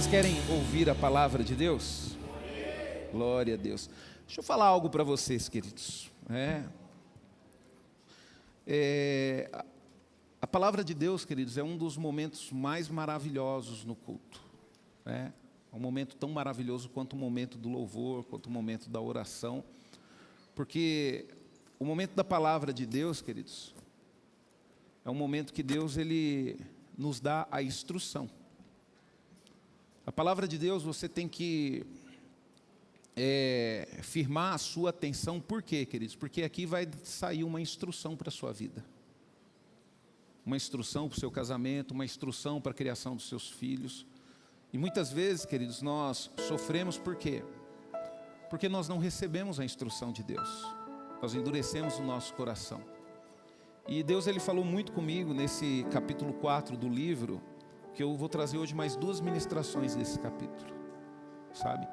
Vocês querem ouvir a palavra de Deus? Glória a Deus. Deixa eu falar algo para vocês, queridos. A palavra de Deus, queridos, é um dos momentos mais maravilhosos no culto. É um momento tão maravilhoso quanto o momento do louvor, quanto o momento da oração. Porque o momento da palavra de Deus, queridos, é um momento que Deus ele nos dá a instrução. A palavra de Deus, você tem que firmar a sua atenção. Por quê, queridos? Porque aqui vai sair uma instrução para a sua vida. Uma instrução para o seu casamento, uma instrução para a criação dos seus filhos. E muitas vezes, queridos, nós sofremos por quê? Porque nós não recebemos a instrução de Deus. Nós endurecemos o nosso coração. E Deus ele falou muito comigo nesse capítulo 4 do livro, que eu vou trazer hoje mais 2 ministrações desse capítulo, sabe?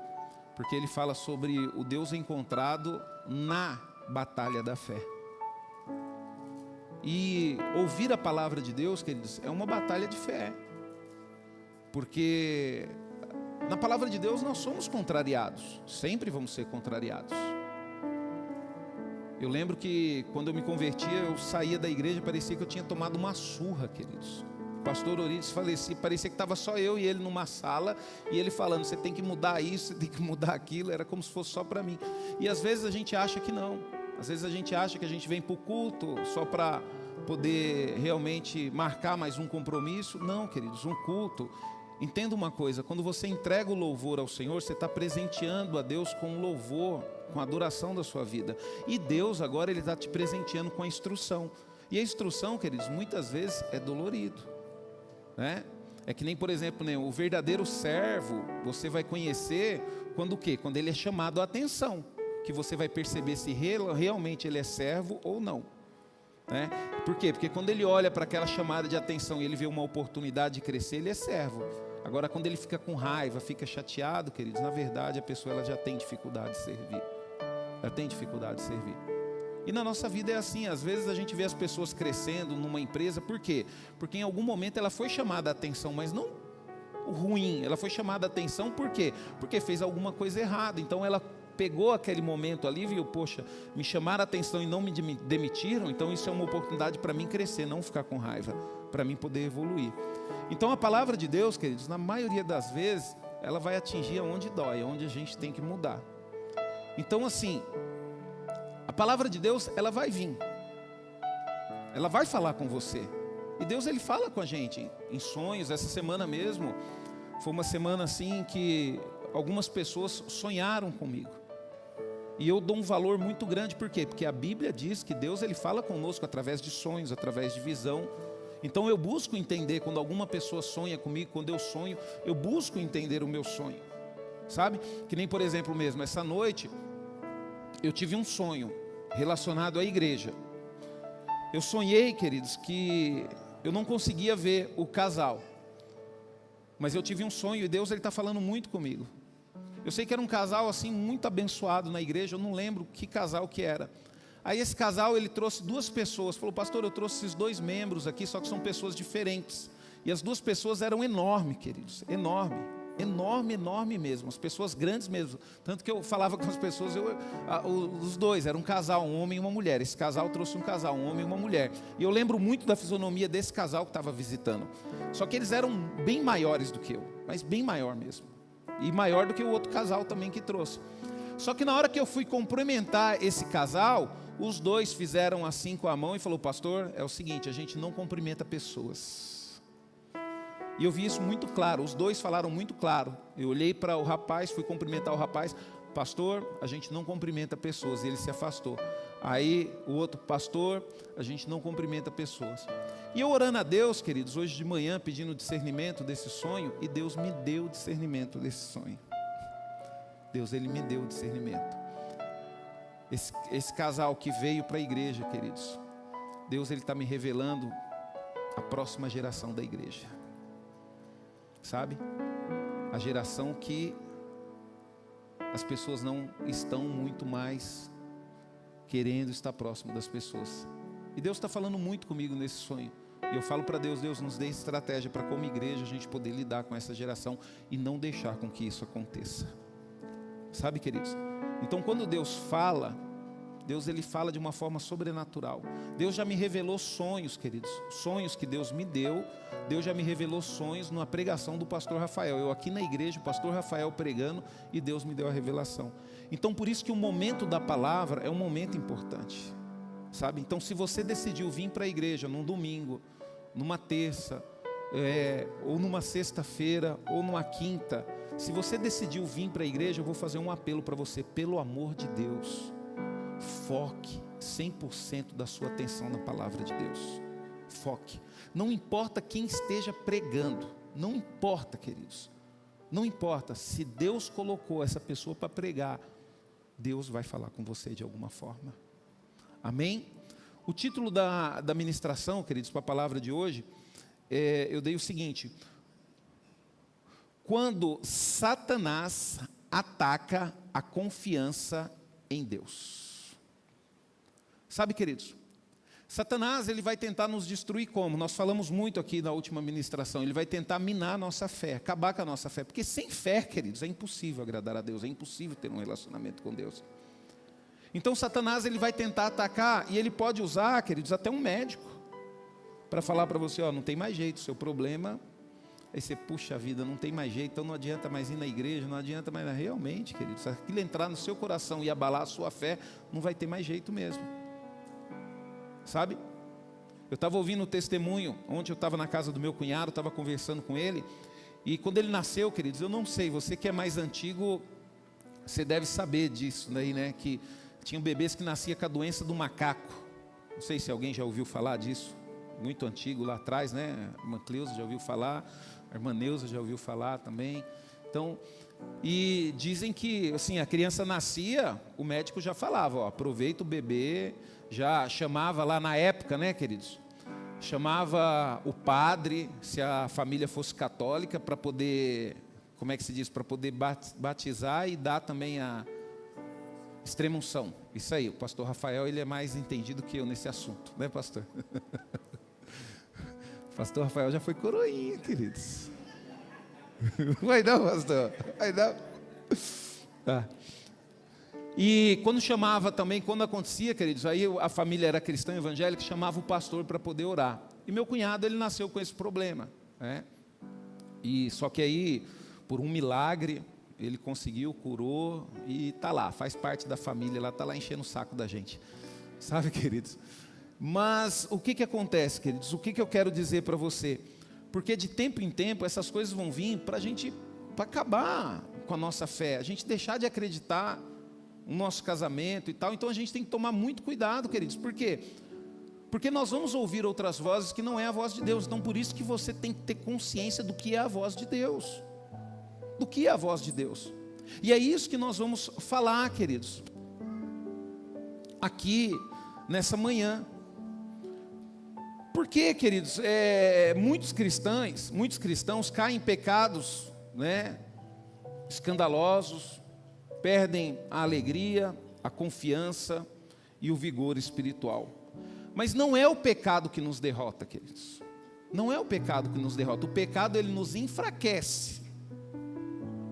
Porque ele fala sobre o Deus encontrado na batalha da fé. E ouvir a palavra de Deus, queridos, é uma batalha de fé. Porque na palavra de Deus nós somos contrariados, sempre vamos ser contrariados. Eu lembro que quando eu me convertia, eu saía da igreja, parecia que eu tinha tomado uma surra, queridos. O pastor Orides falecia, parecia que estava só eu e ele numa sala, e ele falando, você tem que mudar isso, você tem que mudar aquilo, era como se fosse só para mim. E às vezes a gente acha que não, às vezes a gente acha que a gente vem para o culto só para poder realmente marcar mais um compromisso. Não, queridos, um culto, entenda uma coisa, quando você entrega o louvor ao Senhor, você está presenteando a Deus com louvor, com a adoração da sua vida. E Deus agora ele está te presenteando com a instrução. E a instrução, queridos, muitas vezes é dolorido, né? É que nem, por exemplo, né, o verdadeiro servo, você vai conhecer quando o quê? Quando ele é chamado a atenção, que você vai perceber se realmente ele é servo ou não, né? Por quê? Porque quando ele olha para aquela chamada de atenção e ele vê uma oportunidade de crescer, ele é servo. Agora, quando ele fica com raiva, fica chateado, queridos, na verdade a pessoa ela já tem dificuldade de servir. Ela tem dificuldade de servir. E na nossa vida é assim, às vezes a gente vê as pessoas crescendo numa empresa, por quê? Porque em algum momento ela foi chamada a atenção, mas não o ruim, ela foi chamada a atenção por quê? Porque fez alguma coisa errada, então ela pegou aquele momento ali e viu, poxa, me chamaram a atenção e não me demitiram, então isso é uma oportunidade para mim crescer, não ficar com raiva, para mim poder evoluir. Então a palavra de Deus, queridos, na maioria das vezes, ela vai atingir aonde dói, onde a gente tem que mudar. Então assim, a palavra de Deus, ela vai vir. Ela vai falar com você. E Deus, ele fala com a gente em sonhos. Essa semana mesmo, foi uma semana assim que algumas pessoas sonharam comigo. E eu dou um valor muito grande, por quê? Porque a Bíblia diz que Deus, ele fala conosco através de sonhos, através de visão. Então eu busco entender, quando alguma pessoa sonha comigo, quando eu sonho, eu busco entender o meu sonho. Sabe? Que nem, por exemplo mesmo, essa noite eu tive um sonho relacionado à igreja. Eu sonhei, queridos, que eu não conseguia ver o casal. Mas eu tive um sonho e Deus está falando muito comigo. Eu sei que era um casal assim muito abençoado na igreja, eu não lembro que casal que era. Aí esse casal, ele trouxe 2 pessoas, falou, pastor, eu trouxe esses 2 membros aqui, só que são pessoas diferentes. E as 2 pessoas eram enormes, queridos, enorme mesmo, as pessoas grandes mesmo. Tanto que eu falava com as pessoas, os 2, era um casal, um homem e uma mulher. Esse casal trouxe um casal, um homem e uma mulher. E eu lembro muito da fisionomia desse casal que estava visitando. Só que eles eram bem maiores do que eu, mas bem maior mesmo. E maior do que o outro casal também que trouxe. Só que na hora que eu fui cumprimentar esse casal, os 2 fizeram assim com a mão e falou, pastor, é o seguinte, a gente não cumprimenta pessoas. E eu vi isso muito claro, os 2 falaram muito claro. Eu olhei para o rapaz, fui cumprimentar o rapaz, pastor, a gente não cumprimenta pessoas, e ele se afastou. Aí o outro, pastor, a gente não cumprimenta pessoas. E eu orando a Deus, queridos, hoje de manhã, pedindo discernimento desse sonho, e Deus me deu discernimento desse sonho. Deus, ele me deu discernimento. Esse casal que veio para a igreja, queridos, Deus, ele está me revelando a próxima geração da igreja. Sabe? A geração que as pessoas não estão muito mais querendo estar próximo das pessoas. E Deus está falando muito comigo nesse sonho. E eu falo para Deus, Deus nos dê estratégia para como igreja a gente poder lidar com essa geração e não deixar com que isso aconteça. Sabe, queridos? Então quando Deus fala, Deus ele fala de uma forma sobrenatural. Deus já me revelou sonhos, queridos. Sonhos que Deus me deu. Deus já me revelou sonhos numa pregação do pastor Rafael. Eu aqui na igreja, o pastor Rafael pregando, e Deus me deu a revelação. Então por isso que o momento da palavra é um momento importante. Sabe? Então se você decidiu vir para a igreja num domingo, numa terça, ou numa sexta-feira, ou numa quinta, se você decidiu vir para a igreja, eu vou fazer um apelo para você, pelo amor de Deus, foque 100% da sua atenção na palavra de Deus. Foque. Não importa quem esteja pregando, não importa, queridos, não importa, se Deus colocou essa pessoa para pregar, Deus vai falar com você de alguma forma. Amém? O título da ministração, queridos, para a palavra de hoje, eu dei o seguinte: quando Satanás ataca a confiança em Deus. Sabe, queridos, Satanás ele vai tentar nos destruir como? Nós falamos muito aqui na última ministração. Ele vai tentar minar a nossa fé, acabar com a nossa fé. Porque sem fé, queridos, é impossível agradar a Deus, é impossível ter um relacionamento com Deus. Então Satanás ele vai tentar atacar, e ele pode usar, queridos, até um médico, para falar para você, ó, não tem mais jeito, seu problema, aí você, puxa vida, não tem mais jeito, então não adianta mais ir na igreja, não adianta mais, realmente, queridos, se aquilo entrar no seu coração e abalar a sua fé, não vai ter mais jeito mesmo. Sabe? Eu estava ouvindo o testemunho, ontem eu estava na casa do meu cunhado, estava conversando com ele, e quando ele nasceu, queridos, eu não sei, você que é mais antigo, você deve saber disso daí, né, que tinham bebês que nasciam com a doença do macaco. Não sei se alguém já ouviu falar disso, muito antigo lá atrás, né, a irmã Cleusa já ouviu falar, a irmã Neuza já ouviu falar também. Então, e dizem que, assim, a criança nascia, o médico já falava, ó, aproveita o bebê, já chamava lá na época, né, queridos, chamava o padre, se a família fosse católica, para poder, como é que se diz, para poder batizar e dar também a extrema-unção. Isso aí, o pastor Rafael, ele é mais entendido que eu nesse assunto, né, pastor? O pastor Rafael já foi coroinha, queridos. Vai não, pastor? Vai não? Tá. E quando chamava também, quando acontecia, queridos, aí a família era cristã evangélica, chamava o pastor para poder orar. E meu cunhado, ele nasceu com esse problema, né? E só que aí, por um milagre, ele conseguiu, curou e está lá, faz parte da família, lá está lá enchendo o saco da gente, sabe, queridos? Mas o que acontece, queridos? O que eu quero dizer para você? Porque de tempo em tempo essas coisas vão vir para a gente, para acabar com a nossa fé, a gente deixar de acreditar no nosso casamento e tal. Então a gente tem que tomar muito cuidado, queridos. Por quê? Porque nós vamos ouvir outras vozes que não é a voz de Deus. Então por isso que você tem que ter consciência do que é a voz de Deus. Do que é a voz de Deus. E é isso que nós vamos falar, queridos, aqui nessa manhã. Porque, queridos, muitos cristãos caem em pecados, né, escandalosos, perdem a alegria, a confiança e o vigor espiritual. Mas não é o pecado que nos derrota, queridos. Não é o pecado que nos derrota. O pecado, ele nos enfraquece.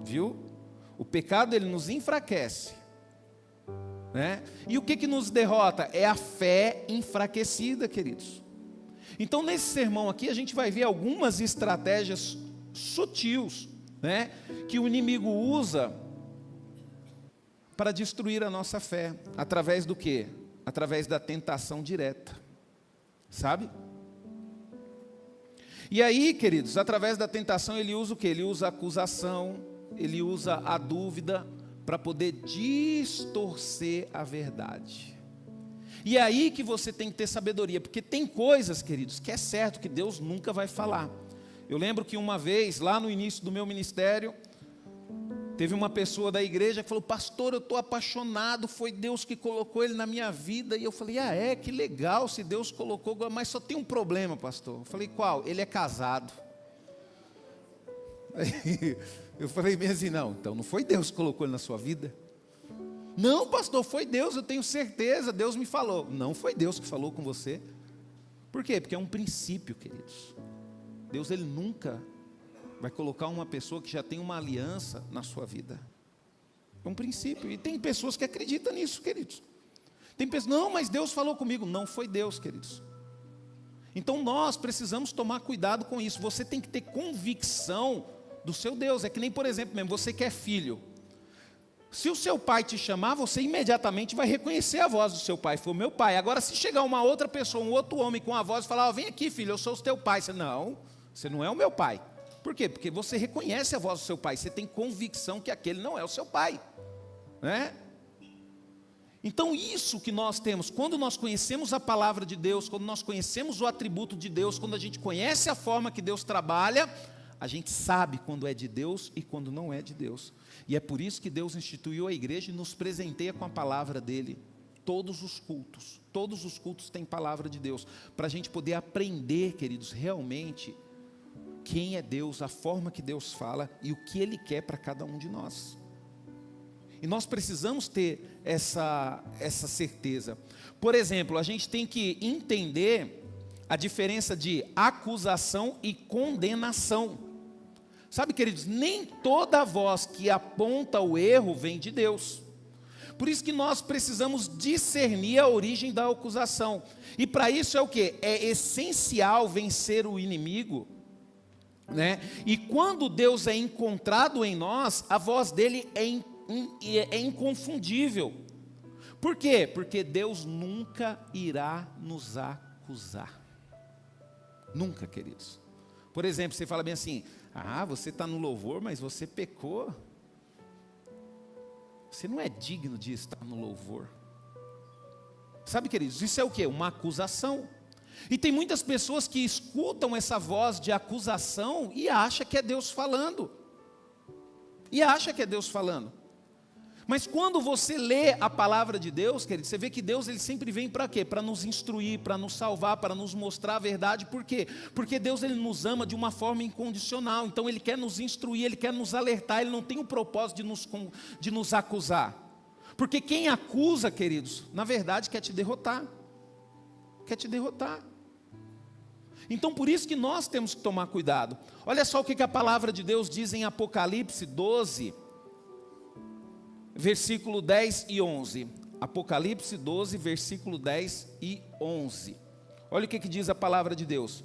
Viu? O pecado, ele nos enfraquece, né? E o que nos derrota? É a fé enfraquecida, queridos. Então nesse sermão aqui a gente vai ver algumas estratégias sutis, né, que o inimigo usa para destruir a nossa fé. Através do quê? Através da tentação direta, sabe? E aí, queridos, através da tentação ele usa o quê? Ele usa a acusação, ele usa a dúvida para poder distorcer a verdade. E é aí que você tem que ter sabedoria, porque tem coisas, queridos, que é certo que Deus nunca vai falar. Eu lembro que uma vez, lá no início do meu ministério, teve uma pessoa da igreja que falou: pastor, eu estou apaixonado, foi Deus que colocou ele na minha vida. E eu falei: que legal se Deus colocou, mas só tem um problema, pastor. Eu falei: qual? Ele é casado. Aí, eu falei mesmo assim: não, então não foi Deus que colocou ele na sua vida? Não, pastor, foi Deus, eu tenho certeza, Deus me falou. Não foi Deus que falou com você? Por quê? Porque é um princípio, queridos. Deus, Ele nunca vai colocar uma pessoa que já tem uma aliança na sua vida. É um princípio. E tem pessoas que acreditam nisso, queridos. Tem pessoas, não, mas Deus falou comigo. Não foi Deus, queridos. Então nós precisamos tomar cuidado com isso. Você tem que ter convicção do seu Deus. É que nem, por exemplo, mesmo, você que é filho. Se o seu pai te chamar, você imediatamente vai reconhecer a voz do seu pai. Foi o meu pai. Agora, se chegar uma outra pessoa, um outro homem com a voz e falar, vem aqui, filho, eu sou o teu pai. Você, não, você não é o meu pai. Por quê? Porque você reconhece a voz do seu pai. Você tem convicção que aquele não é o seu pai. Né? Então isso que nós temos, quando nós conhecemos a palavra de Deus, quando nós conhecemos o atributo de Deus, quando a gente conhece a forma que Deus trabalha, a gente sabe quando é de Deus e quando não é de Deus. E é por isso que Deus instituiu a igreja e nos presenteia com a palavra dEle. Todos os cultos têm palavra de Deus, para a gente poder aprender, queridos, realmente quem é Deus, a forma que Deus fala e o que Ele quer para cada um de nós. E nós precisamos ter essa certeza. Por exemplo, a gente tem que entender a diferença de acusação e condenação. Sabe, queridos, nem toda voz que aponta o erro vem de Deus. Por isso que nós precisamos discernir a origem da acusação. E para isso é o quê? É essencial vencer o inimigo, né? E quando Deus é encontrado em nós, a voz dele é inconfundível. Por quê? Porque Deus nunca irá nos acusar. Nunca, queridos. Por exemplo, você fala bem assim, você está no louvor, mas você pecou. Você não é digno de estar no louvor. Sabe, queridos, isso é o quê? Uma acusação. E tem muitas pessoas que escutam essa voz de acusação e acham que é Deus falando. Mas quando você lê a palavra de Deus, querido, você vê que Deus ele sempre vem para quê? Para nos instruir, para nos salvar, para nos mostrar a verdade. Por quê? Porque Deus ele nos ama de uma forma incondicional. Então Ele quer nos instruir, Ele quer nos alertar. Ele não tem o propósito de nos acusar. Porque quem acusa, queridos, na verdade quer te derrotar. Então por isso que nós temos que tomar cuidado. Olha só o que a palavra de Deus diz em Apocalipse 12, versículo 10 e 11. Apocalipse 12, versículo 10 e 11. Olha o que diz a palavra de Deus.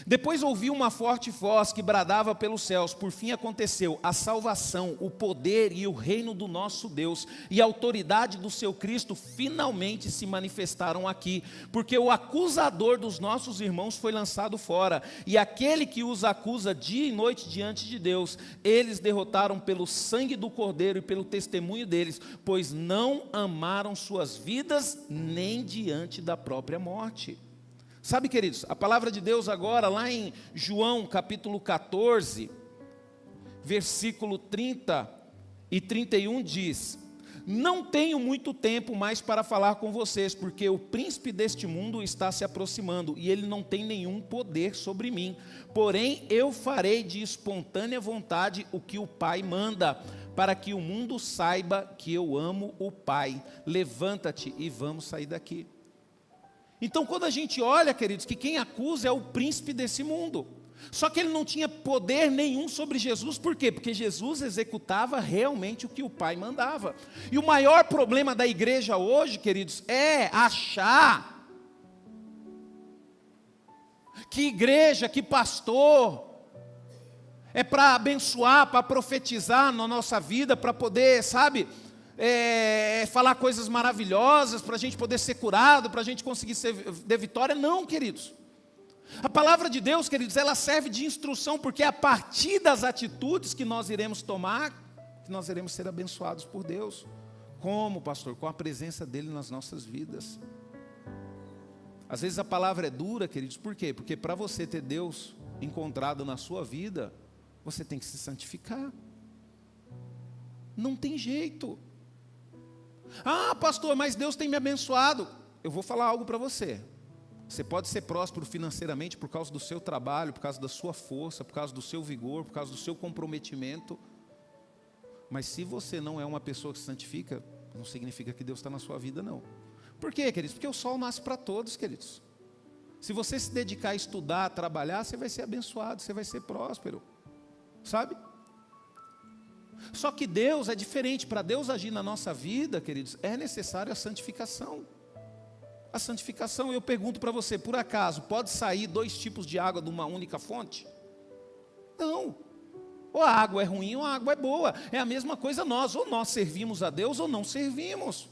Depois ouvi uma forte voz que bradava pelos céus. Por fim aconteceu a salvação, o poder e o reino do nosso Deus e a autoridade do seu Cristo finalmente se manifestaram aqui, porque o acusador dos nossos irmãos foi lançado fora, e aquele que os acusa dia e noite diante de Deus, eles derrotaram pelo sangue do Cordeiro e pelo testemunho deles, pois não amaram suas vidas nem diante da própria morte. Sabe, queridos, a palavra de Deus agora, lá em João capítulo 14, versículo 30 e 31 diz: não tenho muito tempo mais para falar com vocês, porque o príncipe deste mundo está se aproximando, e ele não tem nenhum poder sobre mim. Porém, eu farei de espontânea vontade o que o Pai manda, para que o mundo saiba que eu amo o Pai. Levanta-te e vamos sair daqui. Então quando a gente olha, queridos, que quem acusa é o príncipe desse mundo. Só que ele não tinha poder nenhum sobre Jesus. Por quê? Porque Jesus executava realmente o que o Pai mandava. E o maior problema da igreja hoje, queridos, é achar que igreja, que pastor é para abençoar, para profetizar na nossa vida, para poder, sabe, falar coisas maravilhosas, para a gente poder ser curado, para a gente conseguir ter vitória. Não, queridos. A palavra de Deus, queridos, ela serve de instrução, porque é a partir das atitudes que nós iremos tomar, que nós iremos ser abençoados por Deus. Como, pastor? Com a presença dEle nas nossas vidas. Às vezes a palavra é dura, queridos, por quê? Porque para você ter Deus encontrado na sua vida, você tem que se santificar. Não tem jeito. Pastor, mas Deus tem me abençoado. Eu vou falar algo para você. Você pode ser próspero financeiramente por causa do seu trabalho, por causa da sua força, por causa do seu vigor, por causa do seu comprometimento. Mas se você não é uma pessoa que se santifica, não significa que Deus está na sua vida, não. Por quê, queridos? Porque o sol nasce para todos, queridos. Se você se dedicar a estudar, a trabalhar, você vai ser abençoado, você vai ser próspero. Sabe? Só que Deus é diferente. Para Deus agir na nossa vida, queridos, é necessário a santificação. A santificação, eu pergunto para você, por acaso, pode sair 2 tipos de água de uma única fonte? Não. Ou a água é ruim ou a água é boa. É a mesma coisa nós, ou nós servimos a Deus ou não servimos.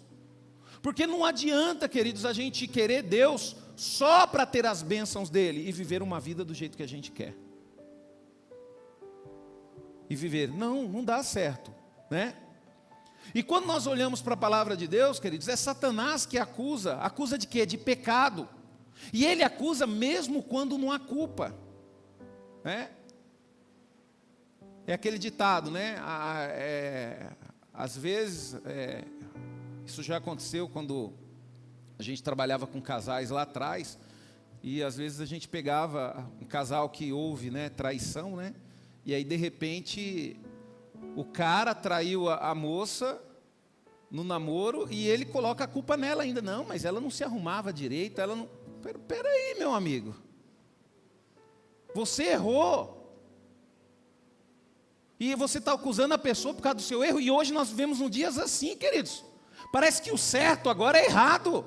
Porque não adianta, queridos, a gente querer Deus só para ter as bênçãos dele e viver uma vida do jeito que a gente quer. E viver, não dá certo, né? E quando nós olhamos para a palavra de Deus, queridos, é Satanás que acusa de quê? De pecado. E ele acusa mesmo quando não há culpa, né? É aquele ditado, né? Às vezes, isso já aconteceu quando a gente trabalhava com casais lá atrás, e às vezes a gente pegava um casal que houve, né, traição, né? E aí de repente o cara traiu a moça no namoro e ele coloca a culpa nela ainda. Não, mas ela não se arrumava direito, ela não... Peraí, meu amigo. Você errou. E você está acusando a pessoa por causa do seu erro. E hoje nós vivemos um dias assim, queridos. Parece que o certo agora é errado,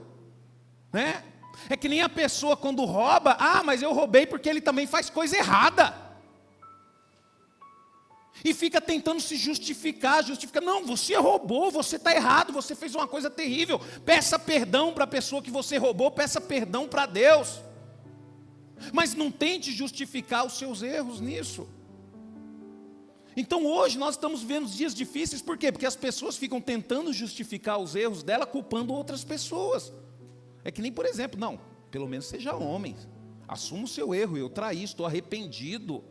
né? É que nem a pessoa quando rouba. Mas eu roubei porque ele também faz coisa errada. E fica tentando se justificar. Não, você roubou, você está errado, você fez uma coisa terrível. Peça perdão para a pessoa que você roubou, peça perdão para Deus. Mas não tente justificar os seus erros nisso. Então hoje nós estamos vivendo dias difíceis, por quê? Porque as pessoas ficam tentando justificar os erros dela, culpando outras pessoas. É que nem, por exemplo, não, pelo menos seja homem, assuma o seu erro, eu traí, estou arrependido,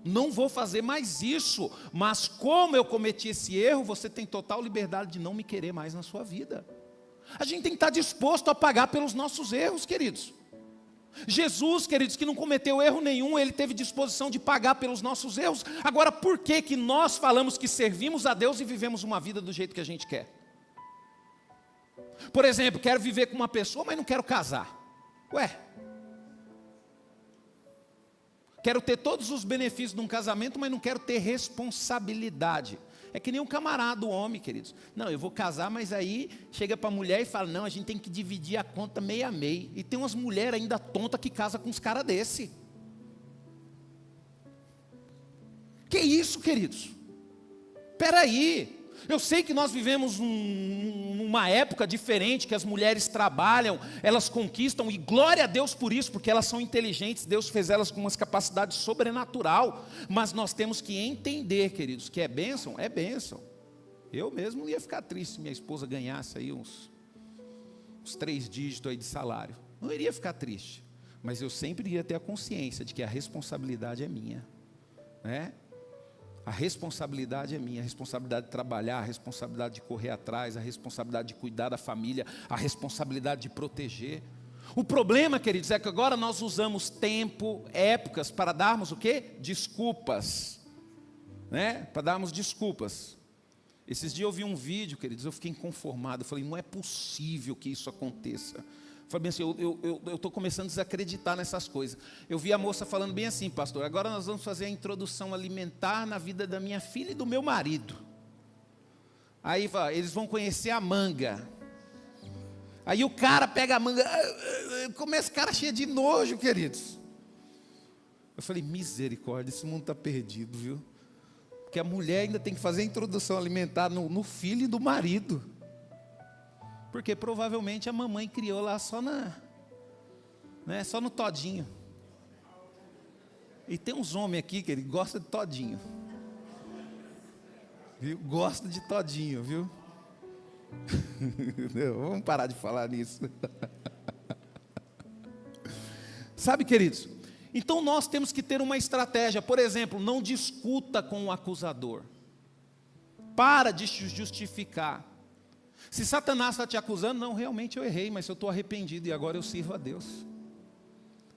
não vou fazer mais isso, mas como eu cometi esse erro, você tem total liberdade de não me querer mais na sua vida. A gente tem que estar disposto a pagar pelos nossos erros, queridos. Jesus, queridos, que não cometeu erro nenhum, ele teve disposição de pagar pelos nossos erros. Agora, por que nós falamos que servimos a Deus e vivemos uma vida do jeito que a gente quer? Por exemplo, quero viver com uma pessoa, mas não quero casar. Quero ter todos os benefícios de um casamento, mas não quero ter responsabilidade. É que nem um camarada, o homem, queridos. Não, eu vou casar, mas aí chega para a mulher e fala, não, a gente tem que dividir a conta meio a meio. E tem umas mulheres ainda tontas que casam com uns caras desse. Que isso, queridos? Peraí. Eu sei que nós vivemos numa época diferente, que as mulheres trabalham, elas conquistam, e glória a Deus por isso, porque elas são inteligentes, Deus fez elas com umas capacidades sobrenatural, mas nós temos que entender, queridos, que é bênção, é bênção. Eu mesmo ia ficar triste se minha esposa ganhasse aí uns 3 dígitos aí de salário, não iria ficar triste, mas eu sempre iria ter a consciência de que a responsabilidade é minha, né? A responsabilidade é minha, a responsabilidade de trabalhar, a responsabilidade de correr atrás, a responsabilidade de cuidar da família, a responsabilidade de proteger. O problema, queridos, é que agora nós usamos tempo, épocas, para darmos o quê? Desculpas, né? Para darmos desculpas. Esses dias eu vi um vídeo, queridos, eu fiquei inconformado, eu falei, não é possível que isso aconteça. Falei assim, eu estou começando a desacreditar nessas coisas. Eu vi a moça falando bem assim, pastor, agora nós vamos fazer a introdução alimentar na vida da minha filha e do meu marido. Aí eles vão conhecer a manga. Aí o cara pega a manga, começa cara cheio de nojo, queridos. Eu falei, misericórdia, esse mundo está perdido, viu? Porque a mulher ainda tem que fazer a introdução alimentar no filho e do marido. Porque provavelmente a mamãe criou lá só no todinho. E tem uns homens aqui que ele gosta de todinho. Viu? Gosta de todinho, viu? Vamos parar de falar nisso. Sabe, queridos? Então nós temos que ter uma estratégia. Por exemplo, não discuta com o acusador. Para de se justificar. Se Satanás está te acusando, não, realmente eu errei, mas eu estou arrependido e agora eu sirvo a Deus.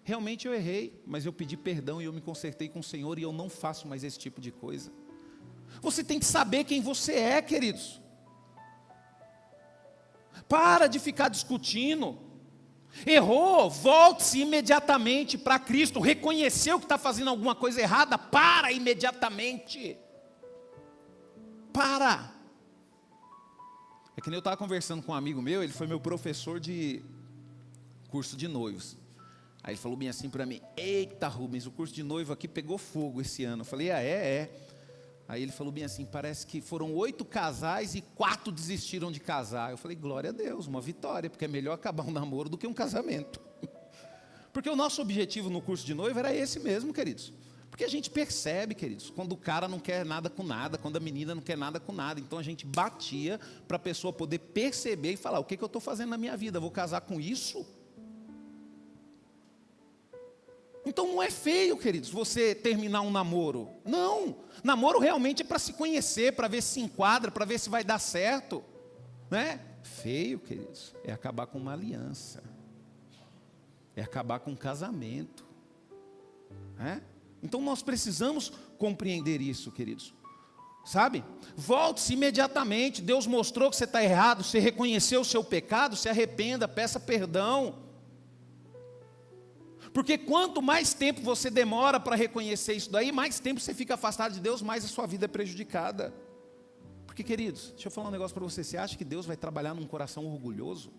Realmente eu errei, mas eu pedi perdão e eu me consertei com o Senhor e eu não faço mais esse tipo de coisa. Você tem que saber quem você é, queridos. Para de ficar discutindo. Errou, volte-se imediatamente para Cristo. Reconheceu que está fazendo alguma coisa errada, para imediatamente. Para. É que nem eu estava conversando com um amigo meu, ele foi meu professor de curso de noivos. Aí ele falou bem assim para mim: eita Rubens, o curso de noivo aqui pegou fogo esse ano. Eu falei: é. Aí ele falou bem assim: parece que foram 8 casais e 4 desistiram de casar. Eu falei: glória a Deus, uma vitória, porque é melhor acabar um namoro do que um casamento. Porque o nosso objetivo no curso de noivo era esse mesmo, queridos. Porque a gente percebe, queridos, quando o cara não quer nada com nada, quando a menina não quer nada com nada. Então a gente batia para a pessoa poder perceber e falar: o que eu estou fazendo na minha vida? Vou casar com isso? Então não é feio, queridos, você terminar um namoro. Não, namoro realmente é para se conhecer, para ver se enquadra, para ver se vai dar certo, né? Feio, queridos, é acabar com uma aliança, é acabar com um casamento, né? Então nós precisamos compreender isso, queridos. Sabe? Volte-se imediatamente. Deus mostrou que você está errado, você reconheceu o seu pecado, se arrependa, peça perdão. Porque quanto mais tempo você demora para reconhecer isso daí, mais tempo você fica afastado de Deus, mais a sua vida é prejudicada. Porque, queridos, deixa eu falar um negócio para você. Você acha que Deus vai trabalhar num coração orgulhoso?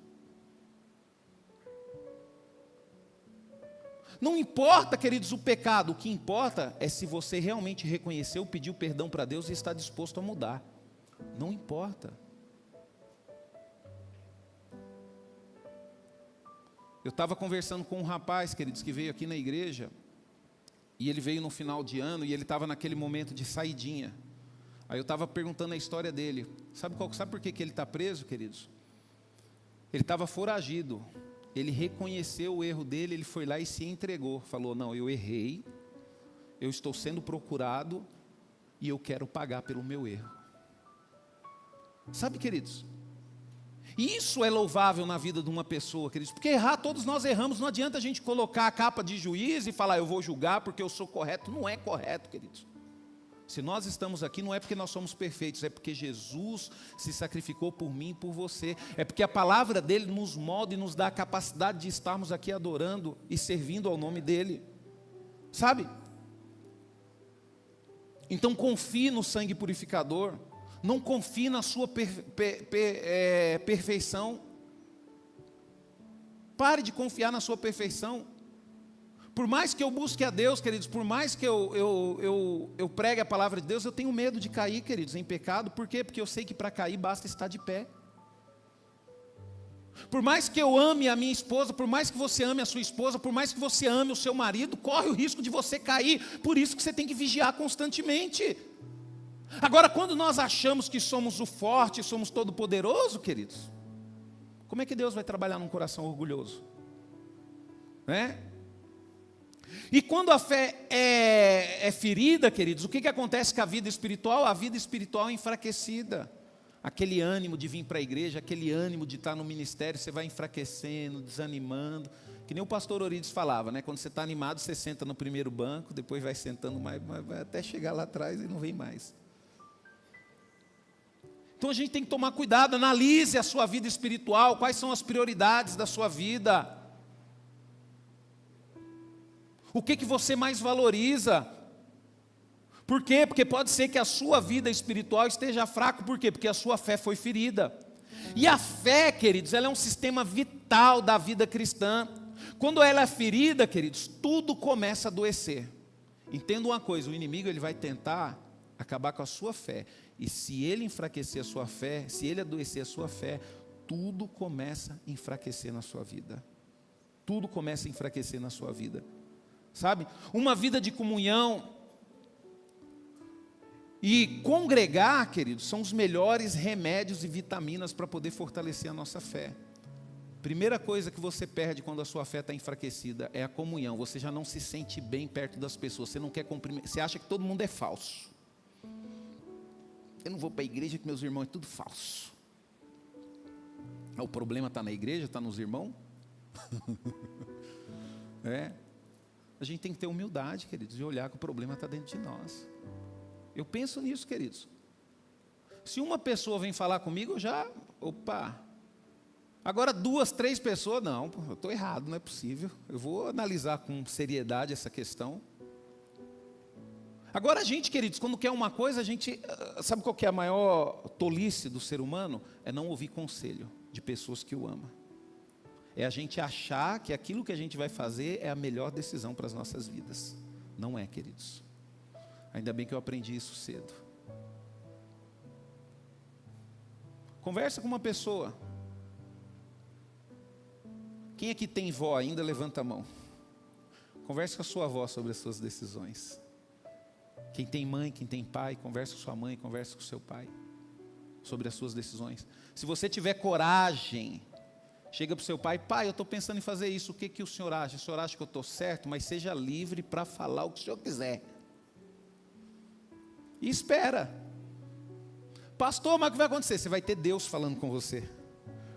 Não importa, queridos, o pecado. O que importa é se você realmente reconheceu, pediu perdão para Deus e está disposto a mudar. Não importa. Eu estava conversando com um rapaz, queridos, que veio aqui na igreja, e ele veio no final de ano, e ele estava naquele momento de saidinha. Aí eu estava perguntando a história dele. Sabe por que ele está preso, queridos? Ele estava foragido. Ele reconheceu o erro dele, ele foi lá e se entregou. Falou: não, eu errei, eu estou sendo procurado, e eu quero pagar pelo meu erro. Sabe, queridos? Isso é louvável na vida de uma pessoa, queridos, porque errar, todos nós erramos. Não adianta a gente colocar a capa de juiz e falar: eu vou julgar porque eu sou correto. Não é correto, queridos. Se nós estamos aqui, não é porque nós somos perfeitos, é porque Jesus se sacrificou por mim e por você. É porque a palavra dele nos molda e nos dá a capacidade de estarmos aqui adorando e servindo ao nome dele. Sabe? Então confie no sangue purificador. Não confie na sua perfeição. Pare de confiar na sua perfeição. Por mais que eu busque a Deus, queridos, por mais que eu pregue a palavra de Deus, eu tenho medo de cair, queridos, em pecado. Por quê? Porque eu sei que para cair basta estar de pé. Por mais que eu ame a minha esposa, por mais que você ame a sua esposa, por mais que você ame o seu marido, corre o risco de você cair. Por isso que você tem que vigiar constantemente. Agora, quando nós achamos que somos o forte, somos todo poderoso, queridos, como é que Deus vai trabalhar num coração orgulhoso? Né? E quando a fé é ferida, queridos, o que acontece com a vida espiritual? A vida espiritual é enfraquecida. Aquele ânimo de vir para a igreja, aquele ânimo de estar no ministério, você vai enfraquecendo, desanimando. Que nem o pastor Orides falava, né? Quando você está animado, você senta no primeiro banco, depois vai sentando mais, vai até chegar lá atrás e não vem mais. Então a gente tem que tomar cuidado, analise a sua vida espiritual, quais são as prioridades da sua vida. O que você mais valoriza? Por quê? Porque pode ser que a sua vida espiritual esteja fraca. Por quê? Porque a sua fé foi ferida. E a fé, queridos, ela é um sistema vital da vida cristã. Quando ela é ferida, queridos, tudo começa a adoecer. Entenda uma coisa, o inimigo ele vai tentar acabar com a sua fé. E se ele enfraquecer a sua fé, se ele adoecer a sua fé, tudo começa a enfraquecer na sua vida. Tudo começa a enfraquecer na sua vida. Sabe? Uma vida de comunhão e congregar, queridos, são os melhores remédios e vitaminas para poder fortalecer a nossa fé. Primeira coisa que você perde quando a sua fé está enfraquecida é a comunhão. Você já não se sente bem perto das pessoas. Você não quer cumprimentar. Você acha que todo mundo é falso. Eu não vou para a igreja que meus irmãos é tudo falso. O problema está na igreja, está nos irmãos? A gente tem que ter humildade, queridos, e olhar que o problema está dentro de nós. Eu penso nisso, queridos. Se uma pessoa vem falar comigo, eu já, Agora 2, 3 pessoas, não, eu estou errado, não é possível. Eu vou analisar com seriedade essa questão. Agora a gente, queridos, quando quer uma coisa, a gente, sabe qual que é a maior tolice do ser humano? É não ouvir conselho de pessoas que o amam. É a gente achar que aquilo que a gente vai fazer é a melhor decisão para as nossas vidas. Não é, queridos. Ainda bem que eu aprendi isso cedo. Conversa com uma pessoa. Quem aqui tem vó ainda, levanta a mão. Converse com a sua avó sobre as suas decisões. Quem tem mãe, quem tem pai, converse com sua mãe, converse com seu pai sobre as suas decisões. Se você tiver coragem, chega para o seu pai: pai, eu estou pensando em fazer isso, o que o senhor acha? O senhor acha que eu estou certo? Mas seja livre para falar o que o senhor quiser. E espera. Pastor, mas o que vai acontecer? Você vai ter Deus falando com você.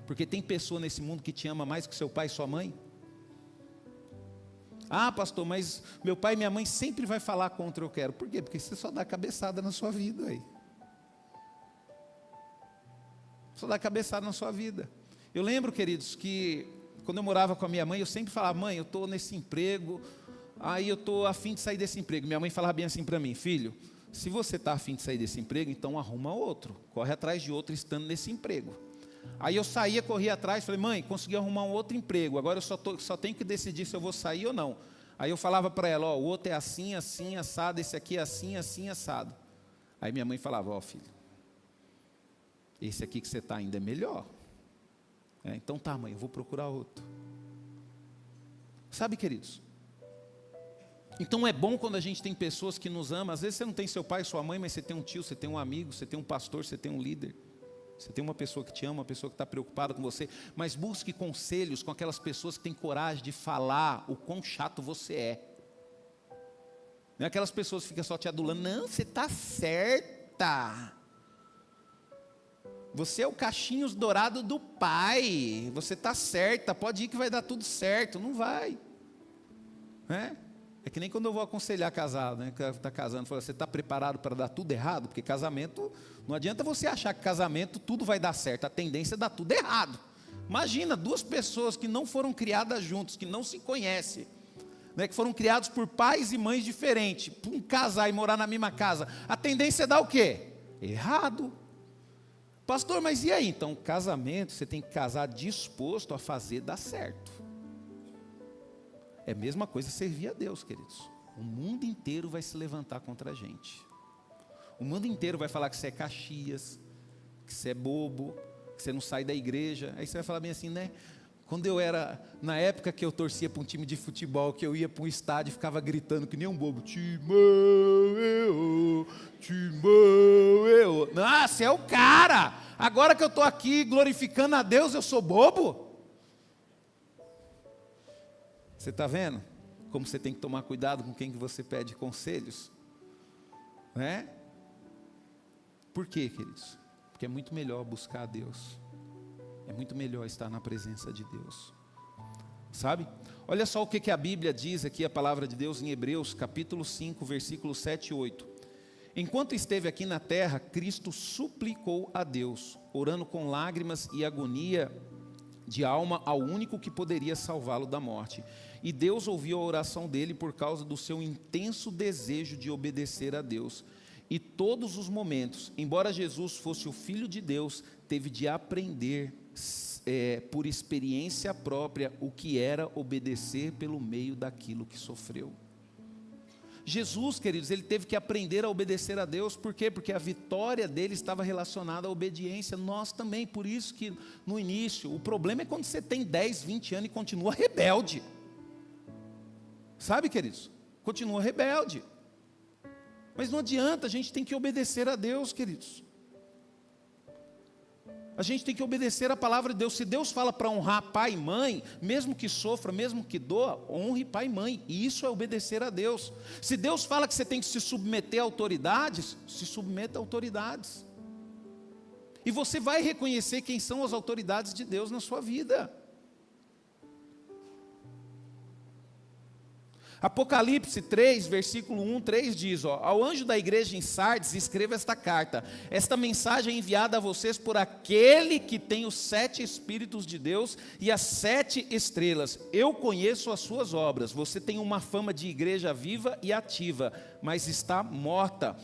Porque tem pessoa nesse mundo que te ama mais que seu pai e sua mãe. Ah, pastor, mas meu pai e minha mãe sempre vai falar contra eu quero. Por quê? Porque você só dá cabeçada na sua vida aí. Só dá cabeçada na sua vida. Eu lembro, queridos, que quando eu morava com a minha mãe, eu sempre falava: mãe, eu estou nesse emprego, aí eu estou a fim de sair desse emprego. Minha mãe falava bem assim para mim: filho, se você está a fim de sair desse emprego, então arruma outro. Corre atrás de outro estando nesse emprego. Aí eu saía, corria atrás, falei: mãe, consegui arrumar um outro emprego, agora eu só tenho que decidir se eu vou sair ou não. Aí eu falava para ela: ó, o outro é assim, assim, assado, esse aqui é assim, assim, assado. Aí minha mãe falava: ó, filho, esse aqui que você está ainda é melhor. Então tá, mãe, eu vou procurar outro. Sabe, queridos? Então é bom quando a gente tem pessoas que nos amam. Às vezes você não tem seu pai, sua mãe, mas você tem um tio, você tem um amigo, você tem um pastor, você tem um líder. Você tem uma pessoa que te ama, uma pessoa que está preocupada com você. Mas busque conselhos com aquelas pessoas que têm coragem de falar o quão chato você é. Não é aquelas pessoas que ficam só te adulando. Não, você está certa. Você é o cachinhos dourado do pai. Você está certa, pode ir que vai dar tudo certo. Não vai. É que nem quando eu vou aconselhar casado, né? Que está casando, fala: você está preparado para dar tudo errado? Porque casamento, não adianta você achar que casamento tudo vai dar certo. A tendência é dar tudo errado. Imagina 2 pessoas que não foram criadas juntos, que não se conhecem, né? Que foram criados por pais e mães diferentes, para um casar e morar na mesma casa. A tendência é dar o quê? Errado. Pastor, mas e aí? Então, casamento, você tem que casar disposto a fazer dar certo. É a mesma coisa servir a Deus, queridos. O mundo inteiro vai se levantar contra a gente. O mundo inteiro vai falar que você é Caxias, que você é bobo, que você não sai da igreja. Aí você vai falar bem assim, né? Quando eu era, na época que eu torcia para um time de futebol, que eu ia para um estádio e ficava gritando que nem um bobo: Timão, eu, Timão, eu. Ah, você é o cara. Agora que eu estou aqui glorificando a Deus, eu sou bobo? Você está vendo como você tem que tomar cuidado com quem que você pede conselhos? Né? Por quê, queridos? Porque é muito melhor buscar a Deus. É muito melhor estar na presença de Deus. Sabe? Olha só o que a Bíblia diz aqui, a palavra de Deus em Hebreus, capítulo 5, versículos 7 e 8. Enquanto esteve aqui na terra, Cristo suplicou a Deus, orando com lágrimas e agonia de alma ao único que poderia salvá-lo da morte. E Deus ouviu a oração dele por causa do seu intenso desejo de obedecer a Deus. E todos os momentos, embora Jesus fosse o Filho de Deus, teve de aprender por experiência própria o que era obedecer pelo meio daquilo que sofreu. Jesus, queridos, ele teve que aprender a obedecer a Deus. Por quê? Porque a vitória dele estava relacionada à obediência. Nós também, por isso que no início, o problema é quando você tem 10, 20 anos e continua rebelde. Sabe, queridos? Continua rebelde. Mas não adianta, a gente tem que obedecer a Deus, queridos. A gente tem que obedecer a palavra de Deus. Se Deus fala para honrar pai e mãe, mesmo que sofra, mesmo que doa, honre pai e mãe. E isso é obedecer a Deus. Se Deus fala que você tem que se submeter a autoridades, se submeta a autoridades. E você vai reconhecer quem são as autoridades de Deus na sua vida. Apocalipse 3, versículo 1, 3 diz, ao anjo da igreja em Sardes, escreva esta carta. Esta mensagem é enviada a vocês por aquele que tem os 7 Espíritos de Deus e as 7 estrelas. Eu conheço as suas obras. Você tem uma fama de igreja viva e ativa, mas está morta.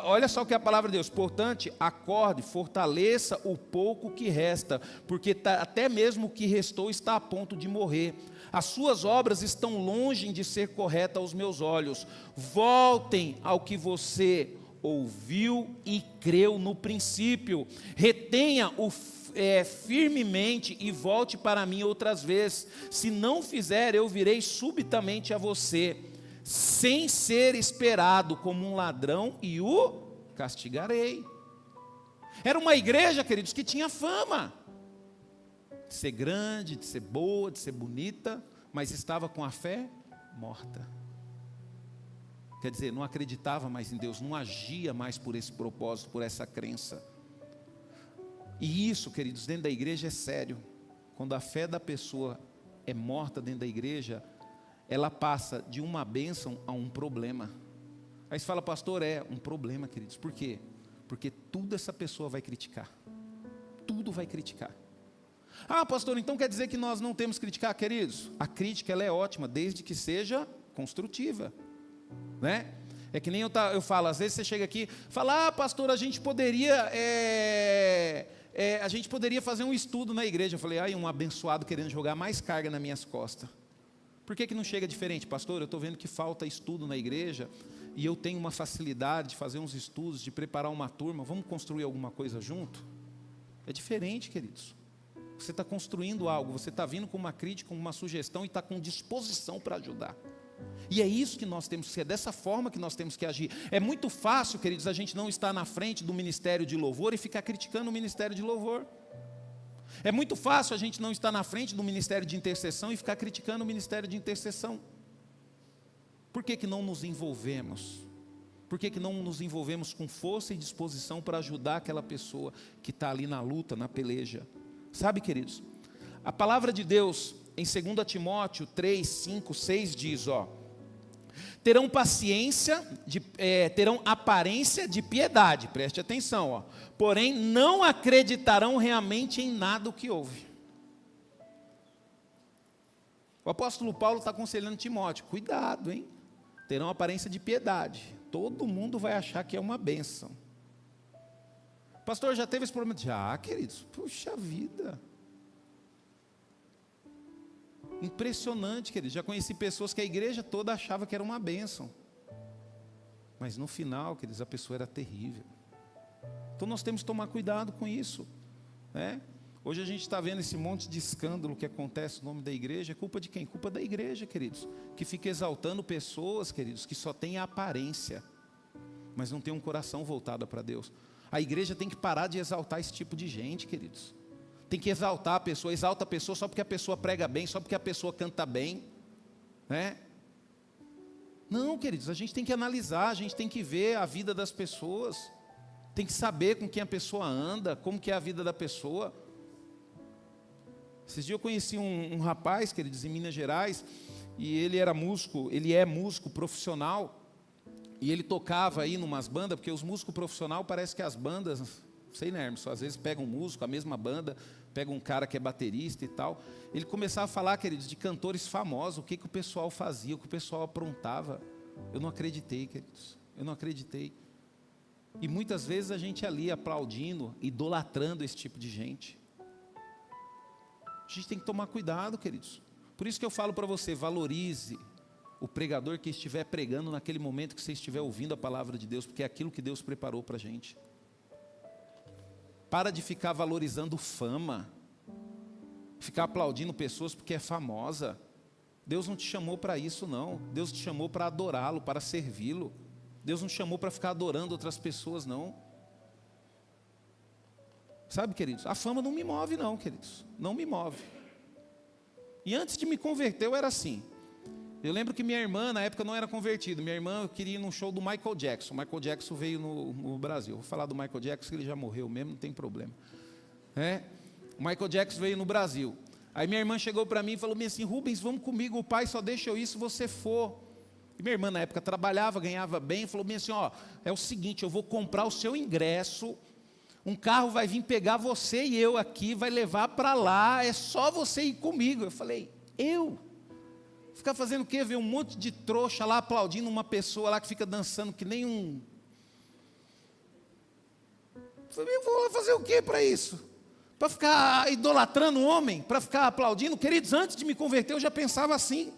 Olha só o que é a palavra de Deus. Portanto, acorde, fortaleça o pouco que resta, porque até mesmo o que restou está a ponto de morrer. As suas obras estão longe de ser corretas aos meus olhos. Voltem ao que você ouviu e creu no princípio. Retenha-o firmemente e volte para mim outras vezes. Se não fizer, eu virei subitamente a você, sem ser esperado, como um ladrão, e o castigarei. Era uma igreja, queridos, que tinha fama de ser grande, de ser boa, de ser bonita, mas estava com a fé morta. Quer dizer, não acreditava mais em Deus, não agia mais por esse propósito, por essa crença. E isso, queridos, dentro da igreja é sério. Quando a fé da pessoa é morta dentro da igreja, ela passa de uma bênção a um problema. Aí você fala, pastor, é um problema, queridos. Por quê? Porque tudo essa pessoa vai criticar. Tudo vai criticar. Ah, pastor, então quer dizer que nós não temos que criticar, queridos? A crítica ela é ótima, desde que seja construtiva, né? É que nem eu falo, às vezes você chega aqui, fala, pastor, a gente poderia fazer um estudo na igreja. Eu falei, um abençoado querendo jogar mais carga nas minhas costas. Por que não chega diferente? Pastor, eu estou vendo que falta estudo na igreja, e eu tenho uma facilidade de fazer uns estudos, de preparar uma turma, vamos construir alguma coisa junto? É diferente, queridos. Você está construindo algo, você está vindo com uma crítica, com uma sugestão e está com disposição para ajudar. E é isso que nós temos que ser, é dessa forma que nós temos que agir. É muito fácil, queridos, a gente não estar na frente do ministério de louvor e ficar criticando o ministério de louvor. É muito fácil a gente não estar na frente do ministério de intercessão e ficar criticando o ministério de intercessão. Por que não nos envolvemos? Por que não nos envolvemos com força e disposição para ajudar aquela pessoa que está ali na luta, na peleja? Sabe, queridos, a palavra de Deus em 2 Timóteo 3, 5, 6 diz, terão paciência, terão aparência de piedade, preste atenção, porém não acreditarão realmente em nada o que ouve. O apóstolo Paulo está aconselhando Timóteo, cuidado, hein? Terão aparência de piedade, todo mundo vai achar que é uma bênção. Pastor, já teve esse problema? Já, queridos, puxa vida. Impressionante, queridos, já conheci pessoas que a igreja toda achava que era uma bênção. Mas no final, queridos, a pessoa era terrível. Então nós temos que tomar cuidado com isso, né? Hoje a gente está vendo esse monte de escândalo que acontece no nome da igreja. É culpa de quem? Culpa da igreja, queridos, que fica exaltando pessoas, queridos, que só têm a aparência, mas não tem um coração voltado para Deus. A igreja tem que parar de exaltar esse tipo de gente, queridos. Tem que exaltar a pessoa, exalta a pessoa só porque a pessoa prega bem, só porque a pessoa canta bem, né? Não, queridos, a gente tem que analisar, a gente tem que ver a vida das pessoas, tem que saber com quem a pessoa anda, como que é a vida da pessoa. Esses dias eu conheci um rapaz, queridos, em Minas Gerais, e ele é músico profissional, e ele tocava aí numas bandas, porque os músicos profissionais parece que as bandas, não sei, né, Hermes, às vezes pegam um músico, a mesma banda, pega um cara que é baterista e tal. Ele começava a falar, queridos, de cantores famosos, o que o pessoal fazia, o que o pessoal aprontava. Eu não acreditei, queridos, eu não acreditei. E muitas vezes a gente ali aplaudindo, idolatrando esse tipo de gente. A gente tem que tomar cuidado, queridos. Por isso que eu falo para você, valorize o pregador que estiver pregando naquele momento que você estiver ouvindo a palavra de Deus, porque é aquilo que Deus preparou para a gente. Para de ficar valorizando fama, ficar aplaudindo pessoas porque é famosa. Deus não te chamou para isso, não. Deus te chamou para adorá-lo, para servi-lo. Deus não te chamou para ficar adorando outras pessoas, não. Sabe, queridos, a fama não me move não, queridos, não me move. E antes de me converter eu era assim. Eu lembro que minha irmã, na época, não era convertida. Minha irmã queria ir num show do Michael Jackson. O Michael Jackson veio no Brasil. Vou falar do Michael Jackson, que ele já morreu mesmo, não tem problema. O Michael Jackson veio no Brasil. Aí minha irmã chegou para mim e falou assim: Rubens, vamos comigo, o pai só deixa eu ir se você for. E minha irmã na época trabalhava, ganhava bem, falou bem assim: ó, é o seguinte, eu vou comprar o seu ingresso, um carro vai vir pegar você e eu aqui, vai levar para lá, é só você ir comigo. Eu falei: eu? Ficar fazendo o quê? Ver um monte de trouxa lá aplaudindo uma pessoa lá que fica dançando que nem um... Eu falei: eu vou lá fazer o quê para isso? Para ficar idolatrando o homem? Para ficar aplaudindo? Queridos, antes de me converter eu já pensava assim.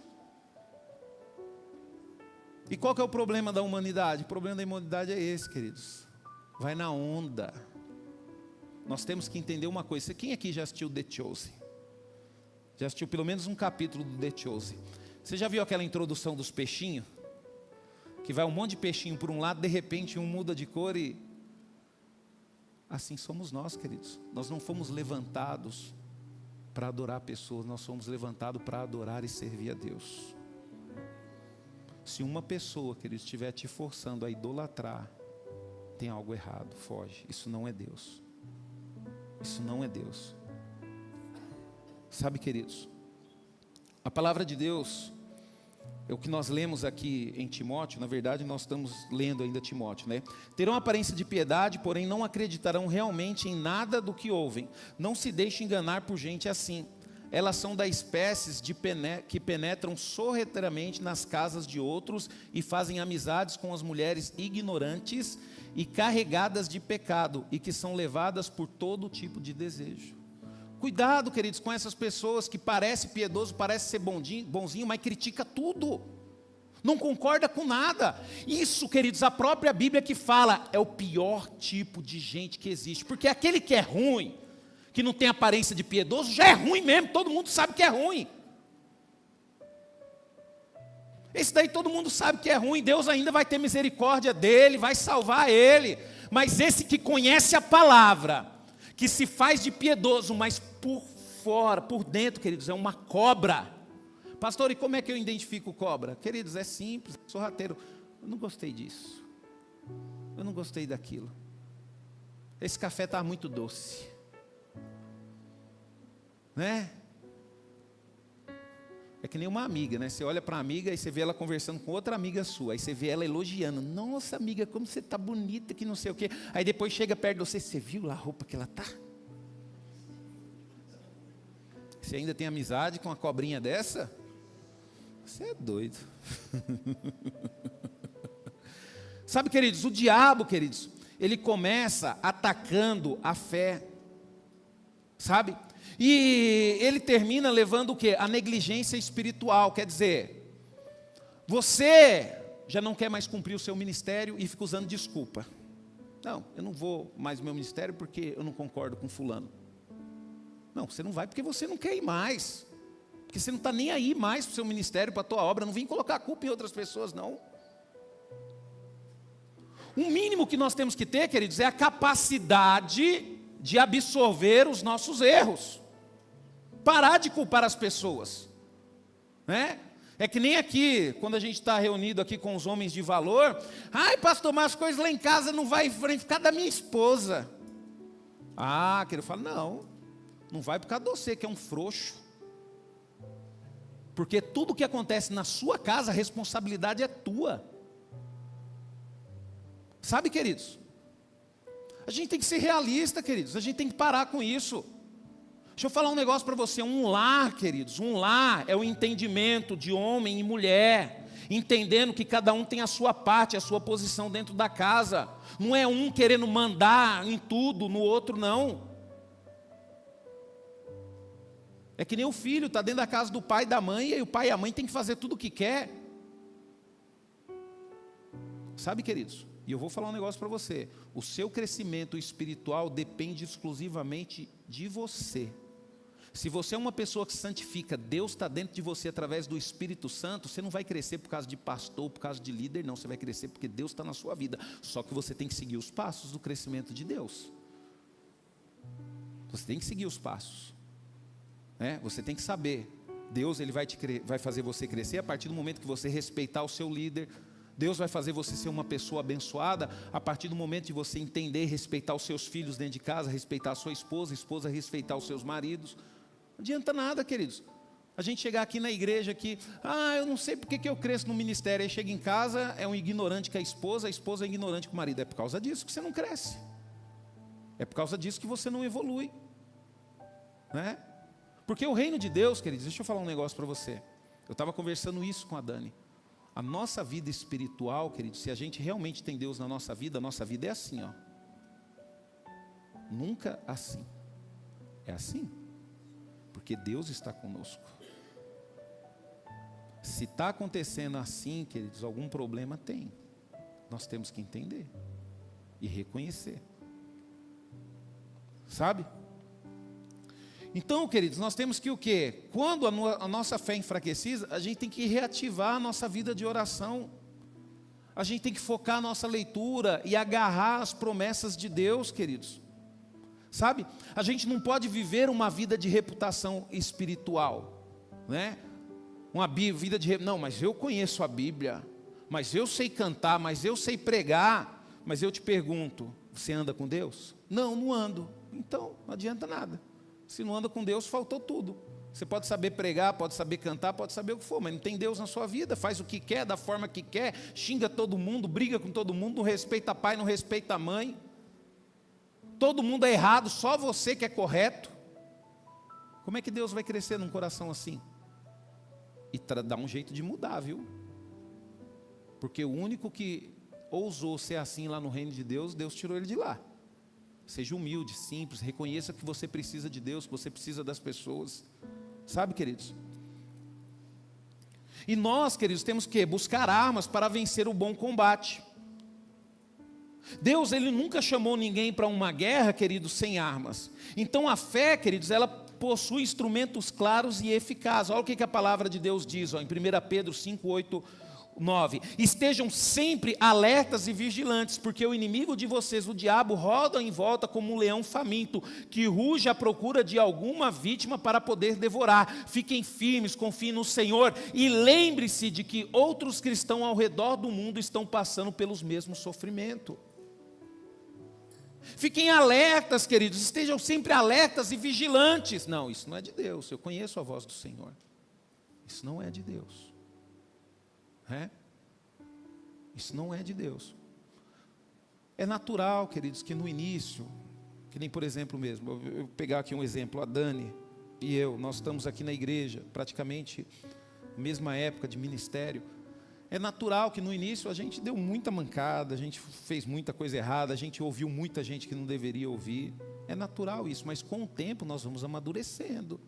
E qual que é o problema da humanidade? O problema da humanidade é esse, queridos. Vai na onda. Nós temos que entender uma coisa. Quem aqui já assistiu The Chosen? Já assistiu pelo menos um capítulo do The Chosen? Você já viu aquela introdução dos peixinhos? Que vai um monte de peixinho por um lado, de repente um muda de cor e... Assim somos nós, queridos. Nós não fomos levantados para adorar pessoas, nós fomos levantados para adorar e servir a Deus. Se uma pessoa, queridos, estiver te forçando a idolatrar, tem algo errado, foge. Isso não é Deus. Isso não é Deus. Sabe, queridos, a palavra de Deus, é o que nós lemos aqui em Timóteo. Na verdade nós estamos lendo ainda Timóteo, né? Terão aparência de piedade, porém não acreditarão realmente em nada do que ouvem. Não se deixe enganar por gente assim. Elas são da espécies que penetram sorrateiramente nas casas de outros e fazem amizades com as mulheres ignorantes e carregadas de pecado, e que são levadas por todo tipo de desejo. Cuidado, queridos, com essas pessoas que parece piedoso, parece ser bonzinho, mas critica tudo. Não concorda com nada. Isso, queridos, a própria Bíblia que fala, é o pior tipo de gente que existe. Porque aquele que é ruim, que não tem aparência de piedoso, já é ruim mesmo, todo mundo sabe que é ruim. Esse daí todo mundo sabe que é ruim, Deus ainda vai ter misericórdia dele, vai salvar ele. Mas esse que conhece a palavra, que se faz de piedoso, mas por fora, por dentro, queridos, é uma cobra. Pastor, e como é que eu identifico cobra? Queridos, é simples, sorrateiro. Eu não gostei disso. Eu não gostei daquilo. Esse café está muito doce. Né? É que nem uma amiga, né? Você olha para a amiga e você vê ela conversando com outra amiga sua. Aí você vê ela elogiando. Nossa, amiga, como você está bonita, que não sei o quê. Aí depois chega perto de você, você viu lá a roupa que ela está? Você ainda tem amizade com uma cobrinha dessa? Você é doido. Sabe, queridos, o diabo, queridos, ele começa atacando a fé. Sabe? E ele termina levando o quê? A negligência espiritual. Quer dizer, você já não quer mais cumprir o seu ministério e fica usando desculpa. Não, eu não vou mais no meu ministério porque eu não concordo com fulano. Não, você não vai porque você não quer ir mais. Porque você não está nem aí mais para o seu ministério, para a tua obra. Não vem colocar a culpa em outras pessoas, não. O mínimo que nós temos que ter, queridos, é a capacidade de absorver os nossos erros. Parar de culpar as pessoas, né? É que nem aqui, quando a gente está reunido aqui com os homens de valor. Ai, pastor, mas as coisas lá em casa não vai ficar da minha esposa. Ah, que ele fala, não vai por causa de você, que é um frouxo. Porque tudo que acontece na sua casa, a responsabilidade é tua. Sabe, queridos? A gente tem que ser realista, queridos. A gente tem que parar com isso. Deixa eu falar um negócio para você. Um lar, queridos, um lar é o entendimento de homem e mulher, entendendo que cada um tem a sua parte, a sua posição dentro da casa. Não é um querendo mandar em tudo, no outro não. É que nem o filho, está dentro da casa do pai e da mãe, e o pai e a mãe tem que fazer tudo o que quer. Sabe, queridos? E eu vou falar um negócio para você. O seu crescimento espiritual depende exclusivamente de você. Se você é uma pessoa que se santifica, Deus está dentro de você através do Espírito Santo, você não vai crescer por causa de pastor, por causa de líder, não. Você vai crescer porque Deus está na sua vida. Só que você tem que seguir os passos do crescimento de Deus. Você tem que seguir os passos. Você tem que saber. Deus ele vai fazer você crescer a partir do momento que você respeitar o seu líder. Deus vai fazer você ser uma pessoa abençoada a partir do momento de você entender, respeitar os seus filhos dentro de casa, respeitar a sua esposa, a esposa respeitar os seus maridos. Não adianta nada, queridos. A gente chegar aqui na igreja aqui, eu não sei porque que eu cresço no ministério. Aí chega em casa, é um ignorante com a esposa é ignorante com o marido. É por causa disso que você não cresce. É por causa disso que você não evolui. Né? Porque o reino de Deus, queridos, deixa eu falar um negócio para você. Eu estava conversando isso com a Dani. A nossa vida espiritual, queridos, se a gente realmente tem Deus na nossa vida, a nossa vida é assim, ó. Nunca assim. É assim. Porque Deus está conosco. Se está acontecendo assim, queridos, algum problema tem. Nós temos que entender e reconhecer. Sabe? Então, queridos, nós temos que o quê? Quando a nossa fé enfraquecida, a gente tem que reativar a nossa vida de oração. A gente tem que focar a nossa leitura e agarrar as promessas de Deus, queridos. Sabe? A gente não pode viver uma vida de reputação espiritual, né? Uma vida de... Não, mas eu conheço a Bíblia, mas eu sei cantar, mas eu sei pregar. Mas eu te pergunto, você anda com Deus? Não, não ando. Então, não adianta nada. Se não anda com Deus, faltou tudo. Você pode saber pregar, pode saber cantar, pode saber o que for, mas não tem Deus na sua vida. Faz o que quer, da forma que quer, xinga todo mundo, briga com todo mundo, não respeita pai, não respeita mãe. Todo mundo é errado, só você que é correto. Como é que Deus vai crescer num coração assim? E dá um jeito de mudar, viu? Porque o único que ousou ser assim lá no reino de Deus, Deus tirou ele de lá. Seja humilde, simples, reconheça que você precisa de Deus, que você precisa das pessoas. Sabe, queridos? E nós, queridos, temos que buscar armas para vencer o bom combate. Deus, Ele nunca chamou ninguém para uma guerra, queridos, sem armas. Então a fé, queridos, ela possui instrumentos claros e eficazes. Olha o que a palavra de Deus diz, ó, em 1 Pedro 5, 8, 9. Estejam sempre alertas e vigilantes, porque o inimigo de vocês, o diabo, roda em volta como um leão faminto, que ruge à procura de alguma vítima para poder devorar. Fiquem firmes, confiem no Senhor e lembre-se de que outros cristãos ao redor do mundo estão passando pelos mesmos sofrimentos. Fiquem alertas, queridos, estejam sempre alertas e vigilantes. Não, isso não é de Deus, eu conheço a voz do Senhor. Isso não é de Deus. Isso não é de Deus. É natural, queridos, que no início, que nem por exemplo mesmo, eu vou pegar aqui um exemplo, a Dani e eu, nós estamos aqui na igreja, praticamente na mesma época de ministério. É natural que no início a gente deu muita mancada, a gente fez muita coisa errada, a gente ouviu muita gente que não deveria ouvir. É natural isso, mas com o tempo nós vamos amadurecendo.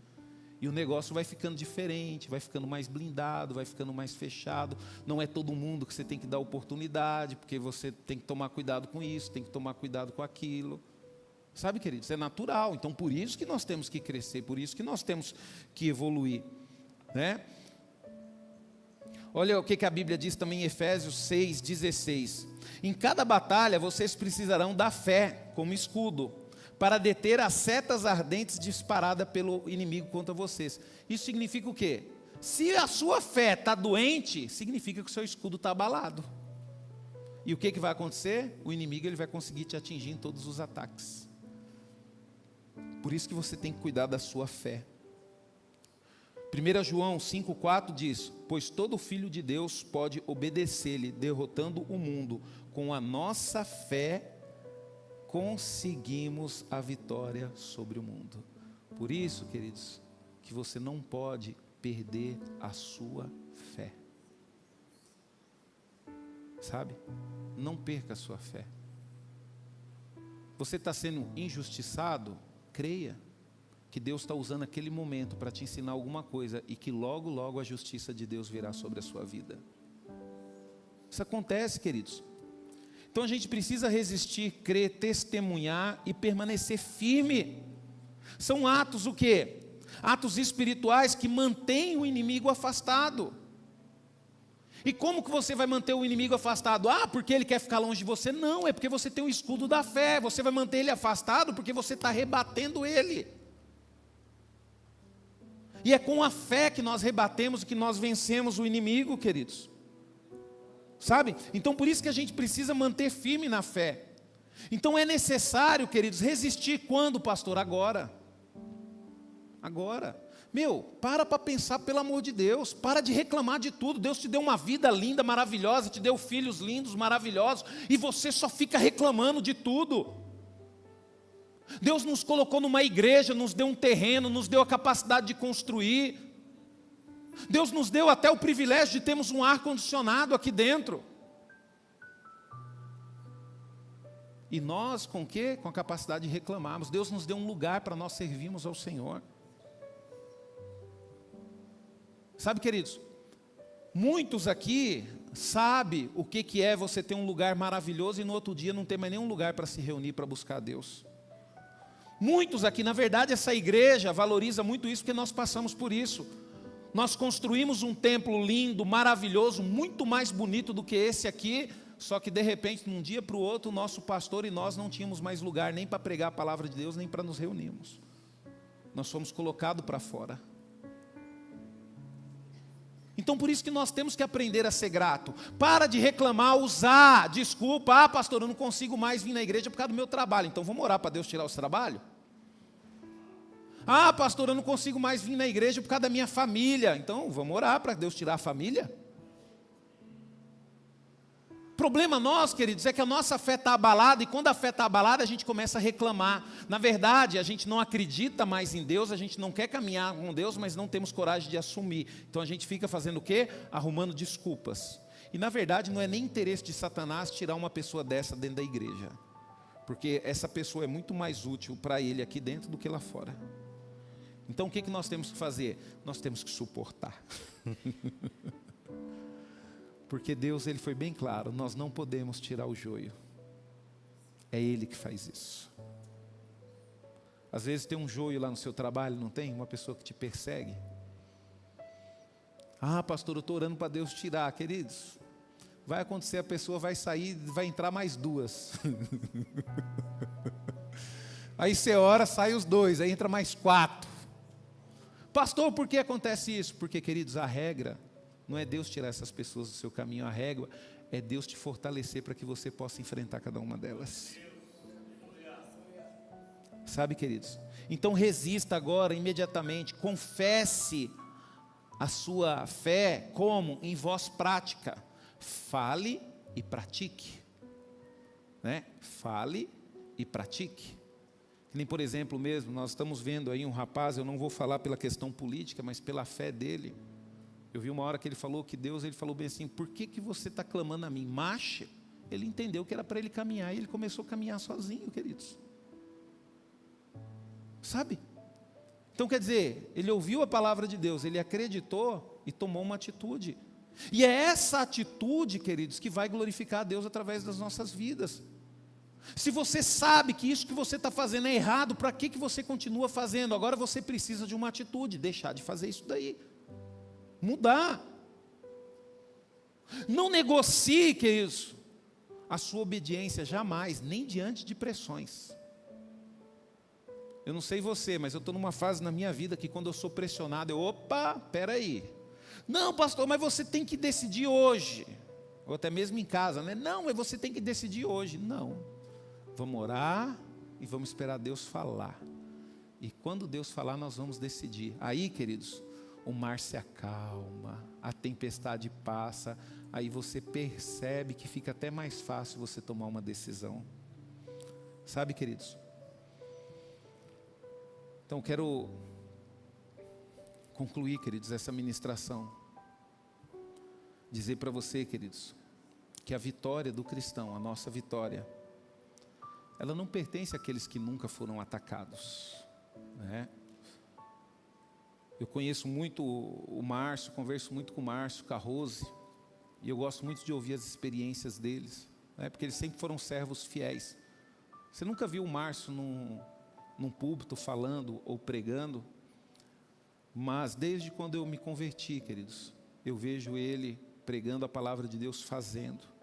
E o negócio vai ficando diferente, vai ficando mais blindado, vai ficando mais fechado. Não é todo mundo que você tem que dar oportunidade, porque você tem que tomar cuidado com isso, tem que tomar cuidado com aquilo. Sabe, queridos, é natural. Então por isso que nós temos que crescer, por isso que nós temos que evoluir, né? Olha o que a Bíblia diz também em Efésios 6,16. Em cada batalha vocês precisarão da fé como escudo, para deter as setas ardentes disparadas pelo inimigo contra vocês. Isso significa o quê? Se a sua fé está doente, significa que o seu escudo está abalado. E o que vai acontecer? O inimigo ele vai conseguir te atingir em todos os ataques. Por isso que você tem que cuidar da sua fé. 1 João 5,4 diz: pois todo filho de Deus pode obedecer-lhe, derrotando o mundo. Com a nossa fé, conseguimos a vitória sobre o mundo. Por isso, queridos, que você não pode perder a sua fé. Sabe? Não perca a sua fé. Você está sendo injustiçado? Creia que Deus está usando aquele momento para te ensinar alguma coisa e que logo, logo a justiça de Deus virá sobre a sua vida. Isso acontece, queridos. Então a gente precisa resistir, crer, testemunhar e permanecer firme. São atos o quê? Atos espirituais que mantêm o inimigo afastado. E como que você vai manter o inimigo afastado? Porque ele quer ficar longe de você? Não, é porque você tem o escudo da fé. Você vai manter ele afastado porque você está rebatendo ele. E é com a fé que nós rebatemos e que nós vencemos o inimigo, queridos. Sabe? Então por isso que a gente precisa manter firme na fé. Então é necessário, queridos, resistir quando, pastor? Agora. agora. Para pensar, pelo amor de Deus, para de reclamar de tudo. Deus te deu uma vida linda, maravilhosa, te deu filhos lindos, maravilhosos, e você só fica reclamando de tudo. Deus nos colocou numa igreja, nos deu um terreno, nos deu a capacidade de construir. Deus nos deu até o privilégio de termos um ar-condicionado aqui dentro. E nós com o quê? Com a capacidade de reclamarmos. Deus nos deu um lugar para nós servirmos ao Senhor. Sabe, queridos, muitos aqui sabem o que é você ter um lugar maravilhoso e no outro dia não ter mais nenhum lugar para se reunir para buscar a Deus. Muitos aqui, na verdade, essa igreja valoriza muito isso porque nós passamos por isso. Nós construímos um templo lindo, maravilhoso, muito mais bonito do que esse aqui, só que de repente, de um dia para o outro, o nosso pastor e nós não tínhamos mais lugar nem para pregar a palavra de Deus, nem para nos reunirmos. Nós fomos colocados para fora. Então por isso que nós temos que aprender a ser grato. Para de reclamar, usar desculpa. Pastor, eu não consigo mais vir na igreja por causa do meu trabalho. Então vamos orar para Deus tirar os trabalhos? Pastor, eu não consigo mais vir na igreja por causa da minha família. Então vamos orar para Deus tirar a família? Problema nosso, queridos, é que a nossa fé está abalada, e quando a fé está abalada, a gente começa a reclamar. Na verdade, a gente não acredita mais em Deus, a gente não quer caminhar com Deus, mas não temos coragem de assumir. Então a gente fica fazendo o quê? Arrumando desculpas. E na verdade não é nem interesse de Satanás tirar uma pessoa dessa dentro da igreja. Porque essa pessoa é muito mais útil para ele aqui dentro do que lá fora. Então o que nós temos que fazer? Nós temos que suportar. Porque Deus, Ele foi bem claro, nós não podemos tirar o joio. É Ele que faz isso. Às vezes tem um joio lá no seu trabalho, não tem? Uma pessoa que te persegue. Pastor, eu estou orando para Deus tirar. Queridos, vai acontecer, a pessoa vai sair, vai entrar mais duas. Aí você ora, sai os dois, aí entra mais 4. Pastor, por que acontece isso? Porque, queridos, a regra não é Deus tirar essas pessoas do seu caminho, a régua é Deus te fortalecer para que você possa enfrentar cada uma delas. Sabe, queridos? Então resista agora, imediatamente, confesse a sua fé como? Em voz prática. Fale e pratique. Fale e pratique. Que nem, por exemplo mesmo, nós estamos vendo aí um rapaz, eu não vou falar pela questão política, mas pela fé dele. Eu vi uma hora que ele falou que Deus, ele falou bem assim, por que você está clamando a mim? Marcha. Ele entendeu que era para ele caminhar e ele começou a caminhar sozinho, queridos. Sabe? Então quer dizer, ele ouviu a palavra de Deus, ele acreditou e tomou uma atitude. E é essa atitude, queridos, que vai glorificar a Deus através das nossas vidas. Se você sabe que isso que você está fazendo é errado, para que você continua fazendo? Agora você precisa de uma atitude, deixar de fazer isso daí. Mudar. Não negocie, queridos, a sua obediência jamais, nem diante de pressões. Eu não sei você, mas eu estou numa fase na minha vida que quando eu sou pressionado, espera aí. Não, pastor, mas você tem que decidir hoje. Ou até mesmo em casa, né? Não, mas você tem que decidir hoje. Não. Vamos orar e vamos esperar Deus falar. E quando Deus falar, nós vamos decidir. Aí, queridos, o mar se acalma, a tempestade passa, aí você percebe que fica até mais fácil você tomar uma decisão. Sabe, queridos? Então, quero concluir, queridos, essa ministração. Dizer para você, queridos, que a vitória do cristão, a nossa vitória, ela não pertence àqueles que nunca foram atacados, né? Eu conheço muito o Márcio, converso muito com o Márcio, com a Rose, e eu gosto muito de ouvir as experiências deles, né? Porque eles sempre foram servos fiéis. Você nunca viu o Márcio num púlpito falando ou pregando, mas desde quando eu me converti, queridos, eu vejo ele pregando a palavra de Deus, fazendo.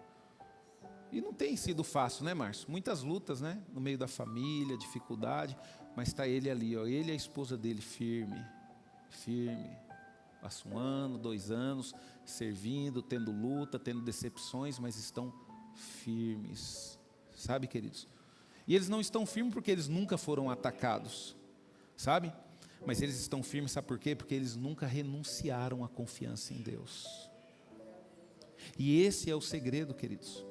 E não tem sido fácil, né, Márcio? Muitas lutas, né? No meio da família, dificuldade, mas está ele ali, ó, ele e a esposa dele firme. Passa 1 ano, 2 anos, servindo, tendo luta, tendo decepções, mas estão firmes. Sabe, queridos? E eles não estão firmes porque eles nunca foram atacados, sabe? Mas eles estão firmes, sabe por quê? Porque eles nunca renunciaram à confiança em Deus. E esse é o segredo, queridos.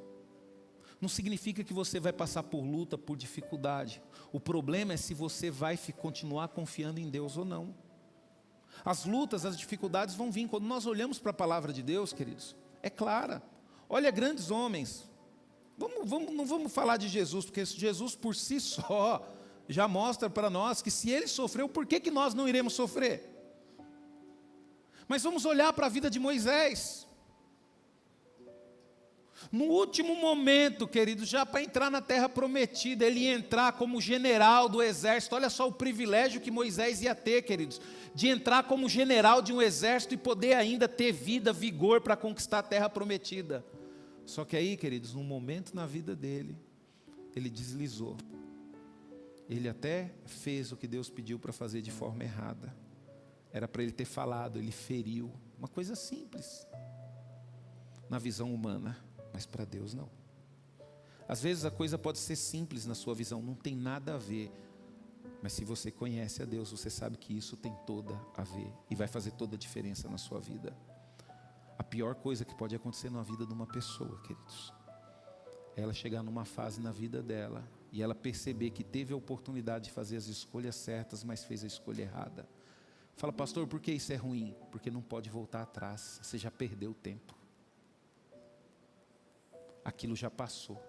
Não significa que você vai passar por luta, por dificuldade. O problema é se você vai continuar confiando em Deus ou não. As lutas, as dificuldades vão vir. Quando nós olhamos para a palavra de Deus, queridos, é clara. Olha grandes homens. Não vamos falar de Jesus, porque Jesus por si só já mostra para nós que se ele sofreu, por que nós não iremos sofrer? Mas vamos olhar para a vida de Moisés. No último momento, queridos, já para entrar na terra prometida, ele ia entrar como general do exército. Olha só o privilégio que Moisés ia ter, queridos, de entrar como general de um exército e poder ainda ter vida, vigor para conquistar a terra prometida. Só que aí, queridos, num momento na vida dele, ele deslizou. Ele até fez o que Deus pediu para fazer de forma errada. Era para ele ter falado, ele feriu. Uma coisa simples, na visão humana, mas para Deus não. Às vezes a coisa pode ser simples na sua visão, não tem nada a ver. Mas se você conhece a Deus, você sabe que isso tem toda a ver. E vai fazer toda a diferença na sua vida. A pior coisa que pode acontecer na vida de uma pessoa, queridos, é ela chegar numa fase na vida dela e ela perceber que teve a oportunidade de fazer as escolhas certas, mas fez a escolha errada. Fala, pastor, por que isso é ruim? Porque não pode voltar atrás, você já perdeu o tempo. Aquilo já passou.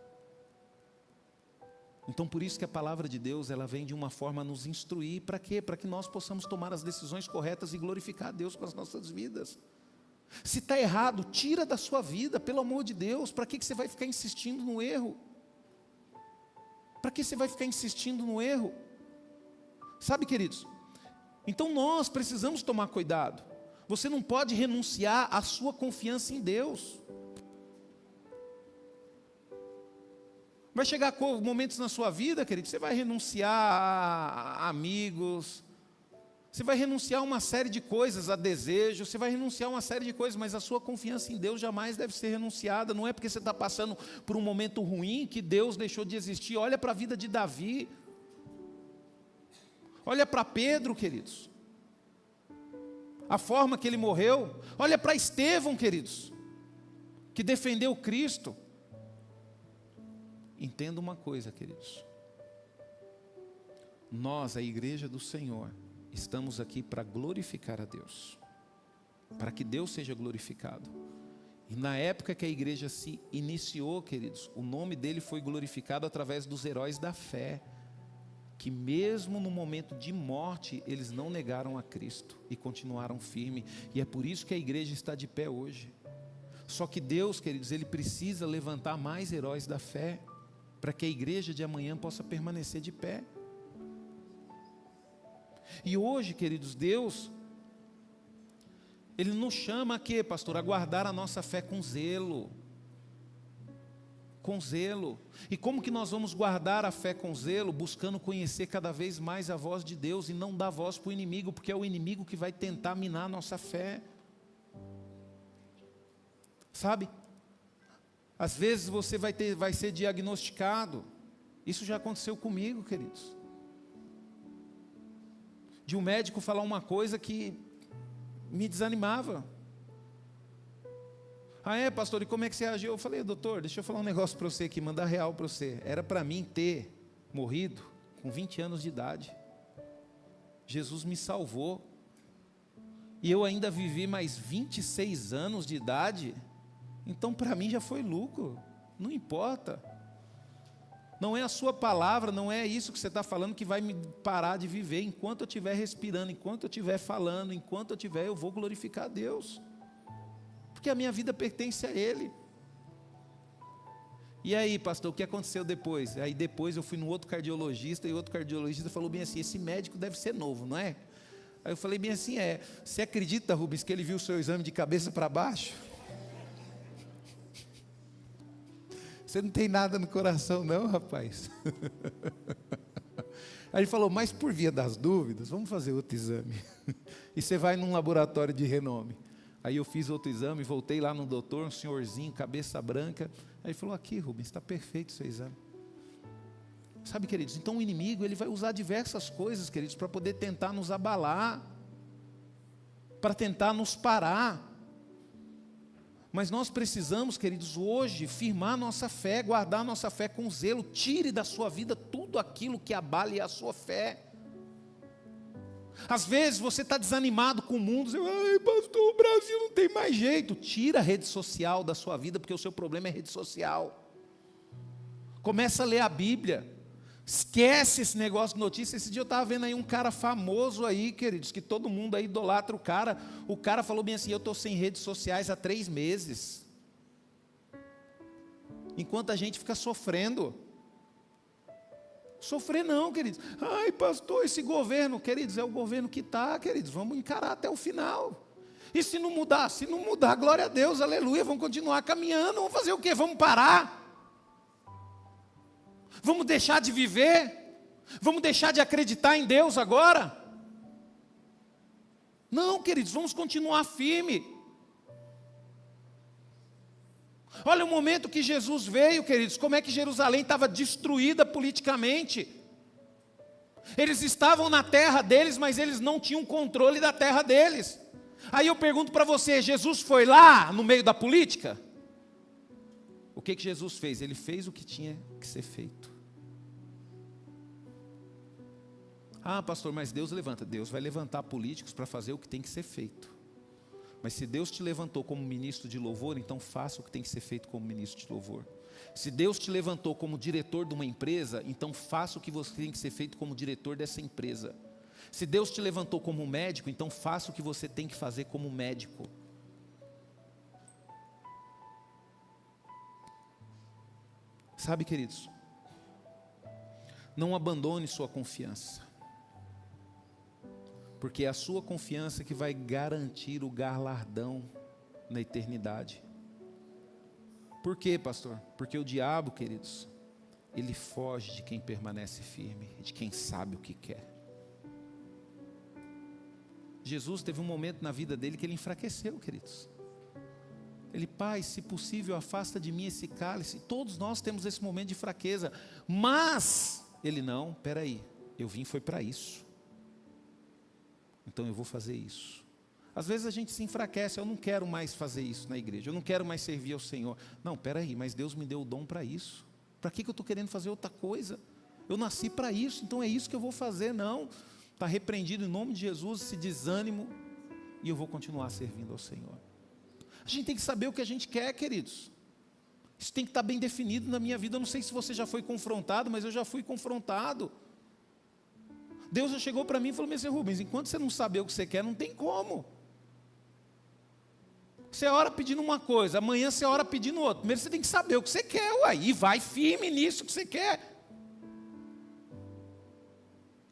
Então por isso que a palavra de Deus, ela vem de uma forma a nos instruir. Para quê? Para que nós possamos tomar as decisões corretas e glorificar a Deus com as nossas vidas. Se está errado, tira da sua vida, pelo amor de Deus. Para que você vai ficar insistindo no erro? Para que você vai ficar insistindo no erro? Sabe, queridos? Então nós precisamos tomar cuidado. Você não pode renunciar à sua confiança em Deus. Vai chegar momentos na sua vida, querido, você vai renunciar a amigos, você vai renunciar a uma série de coisas, a desejos, você vai renunciar a uma série de coisas, mas a sua confiança em Deus jamais deve ser renunciada. Não é porque você está passando por um momento ruim que Deus deixou de existir. Olha para a vida de Davi, olha para Pedro, queridos, a forma que ele morreu. Olha para Estevão, queridos, que defendeu Cristo. Entenda uma coisa, queridos, nós, a igreja do Senhor, estamos aqui para glorificar a Deus, para que Deus seja glorificado. E na época que a igreja se iniciou, queridos, o nome dele foi glorificado através dos heróis da fé, que mesmo no momento de morte, eles não negaram a Cristo e continuaram firmes. E é por isso que a igreja está de pé hoje. Só que Deus, queridos, ele precisa levantar mais heróis da fé, para que a igreja de amanhã possa permanecer de pé. E hoje, queridos, Deus, ele nos chama a quê, pastor? A guardar a nossa fé com zelo. Com zelo. E como que nós vamos guardar a fé com zelo? Buscando conhecer cada vez mais a voz de Deus e não dar voz para o inimigo, porque é o inimigo que vai tentar minar a nossa fé. Sabe? Às vezes você vai ser diagnosticado. Isso já aconteceu comigo, queridos. De um médico falar uma coisa que me desanimava. Ah, é, pastor, e como é que você agiu? Eu falei, doutor, deixa eu falar um negócio para você aqui, mandar real para você. Era para mim ter morrido com 20 anos de idade. Jesus me salvou. E eu ainda vivi mais 26 anos de idade. Então para mim já foi lucro, não importa. Não é a sua palavra, não é isso que você está falando que vai me parar de viver. Enquanto eu estiver respirando, enquanto eu estiver falando, enquanto eu estiver, eu vou glorificar a Deus. Porque a minha vida pertence a Ele. E aí, pastor, o que aconteceu depois? Aí depois eu fui no outro cardiologista, e o outro cardiologista falou bem assim, esse médico deve ser novo, não é? Aí eu falei bem assim, você acredita, Rubens, que ele viu o seu exame de cabeça para baixo? Você não tem nada no coração não, rapaz. Aí ele falou, mas por via das dúvidas, vamos fazer outro exame. E você vai num laboratório de renome. Aí eu fiz outro exame, voltei lá no doutor, um senhorzinho, cabeça branca. Aí ele falou, aqui Rubens, está perfeito o seu exame. Sabe, queridos, então o inimigo ele vai usar diversas coisas, queridos, para poder tentar nos abalar, para tentar nos parar. Mas nós precisamos, queridos, hoje, firmar nossa fé, guardar nossa fé com zelo. Tire da sua vida tudo aquilo que abale a sua fé. Às vezes você está desanimado com o mundo, você fala, ai pastor, o Brasil não tem mais jeito. Tira a rede social da sua vida, porque o seu problema é rede social. Começa a ler a Bíblia. Esquece esse negócio de notícia. Esse dia eu estava vendo aí um cara famoso aí, queridos, que todo mundo aí idolatra o cara. O cara falou bem assim, eu estou sem redes sociais há 3 meses. Enquanto a gente fica sofrendo. Sofrer não, queridos. Ai pastor, esse governo, queridos, é o governo que está, queridos. Vamos encarar até o final. E se não mudar? Se não mudar, glória a Deus, aleluia. Vamos continuar caminhando, vamos fazer o quê? Vamos parar? Vamos deixar de viver? Vamos deixar de acreditar em Deus agora? Não, queridos, vamos continuar firme. Olha o momento que Jesus veio, queridos, como é que Jerusalém estava destruída politicamente. Eles estavam na terra deles, mas eles não tinham controle da terra deles. Aí eu pergunto para você, Jesus foi lá no meio da política? O que Jesus fez? Ele fez o que tinha que ser feito. Ah, pastor, mas Deus levanta. Deus vai levantar políticos para fazer o que tem que ser feito. Mas se Deus te levantou como ministro de louvor, então faça o que tem que ser feito como ministro de louvor. Se Deus te levantou como diretor de uma empresa, então faça o que você tem que ser feito como diretor dessa empresa. Se Deus te levantou como médico, então faça o que você tem que fazer como médico. Sabe, queridos, não abandone sua confiança. Porque é a sua confiança que vai garantir o galardão na eternidade. Por quê, pastor? Porque o diabo, queridos, ele foge de quem permanece firme, de quem sabe o que quer. Jesus teve um momento na vida dele que ele enfraqueceu, queridos. Ele, Pai, se possível, afasta de mim esse cálice. Todos nós temos esse momento de fraqueza. Mas, ele não, peraí, eu vim foi para isso. Então eu vou fazer isso. Às vezes a gente se enfraquece, eu não quero mais fazer isso na igreja, eu não quero mais servir ao Senhor. Não, peraí, mas Deus me deu o dom para isso. Para que eu estou querendo fazer outra coisa? Eu nasci para isso, então é isso que eu vou fazer. Não, está repreendido em nome de Jesus esse desânimo, e eu vou continuar servindo ao Senhor. A gente tem que saber o que a gente quer, queridos. Isso tem que estar bem definido na minha vida. Eu não sei se você já foi confrontado, mas eu já fui confrontado. Deus já chegou para mim e falou assim, Rubens, enquanto você não saber o que você quer, não tem como. Você ora pedindo uma coisa, amanhã você ora pedindo outra. Primeiro você tem que saber o que você quer, uai, e vai firme nisso que você quer.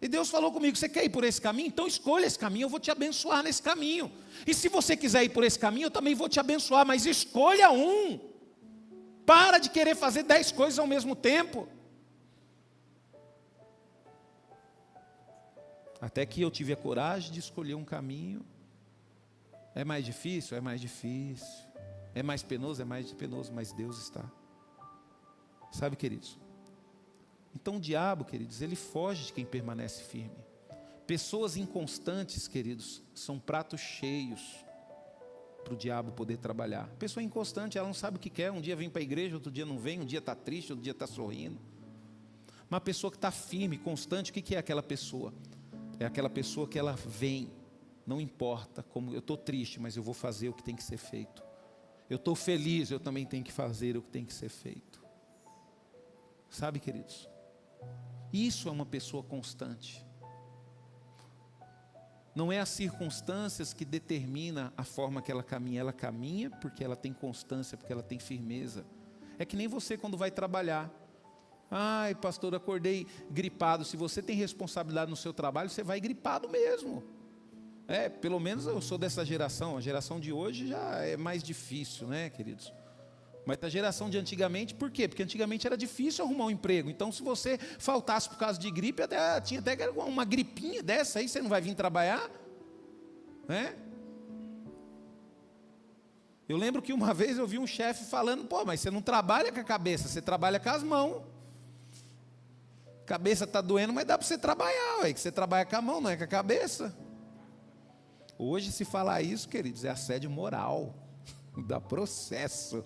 E Deus falou comigo, você quer ir por esse caminho? Então escolha esse caminho, eu vou te abençoar nesse caminho. E se você quiser ir por esse caminho, eu também vou te abençoar, mas escolha um. Para de querer fazer 10 coisas ao mesmo tempo. Até que eu tive a coragem de escolher um caminho. É mais difícil? É mais difícil. É mais penoso? É mais penoso, mas Deus está. Sabe, queridos? Então o diabo, queridos, ele foge de quem permanece firme. Pessoas inconstantes, queridos, são pratos cheios para o diabo poder trabalhar. Pessoa inconstante, ela não sabe o que quer. Um dia vem para a igreja, outro dia não vem. Um dia está triste, outro dia está sorrindo. Uma pessoa que está firme, constante, o que é aquela pessoa? É aquela pessoa que ela vem, não importa como eu estou triste, mas eu vou fazer o que tem que ser feito. Eu estou feliz, eu também tenho que fazer o que tem que ser feito. Sabe, queridos? Isso é uma pessoa constante. Não é as circunstâncias que determina a forma que ela caminha porque ela tem constância, porque ela tem firmeza. É que nem você quando vai trabalhar. Ai, pastor, acordei gripado. Se você tem responsabilidade no seu trabalho, você vai gripado mesmo. Pelo menos eu sou dessa geração. A geração de hoje já é mais difícil, né, queridos? Mas a geração de antigamente, por quê? Porque antigamente era difícil arrumar um emprego. Então, se você faltasse por causa de gripe, tinha até uma gripinha dessa aí, você não vai vir trabalhar, né? Eu lembro que uma vez eu vi um chefe falando, mas você não trabalha com a cabeça, você trabalha com as mãos. Cabeça está doendo, mas dá para você trabalhar, ué, que você trabalha com a mão, não é com a cabeça. Hoje, se falar isso, queridos, é assédio moral, dá processo.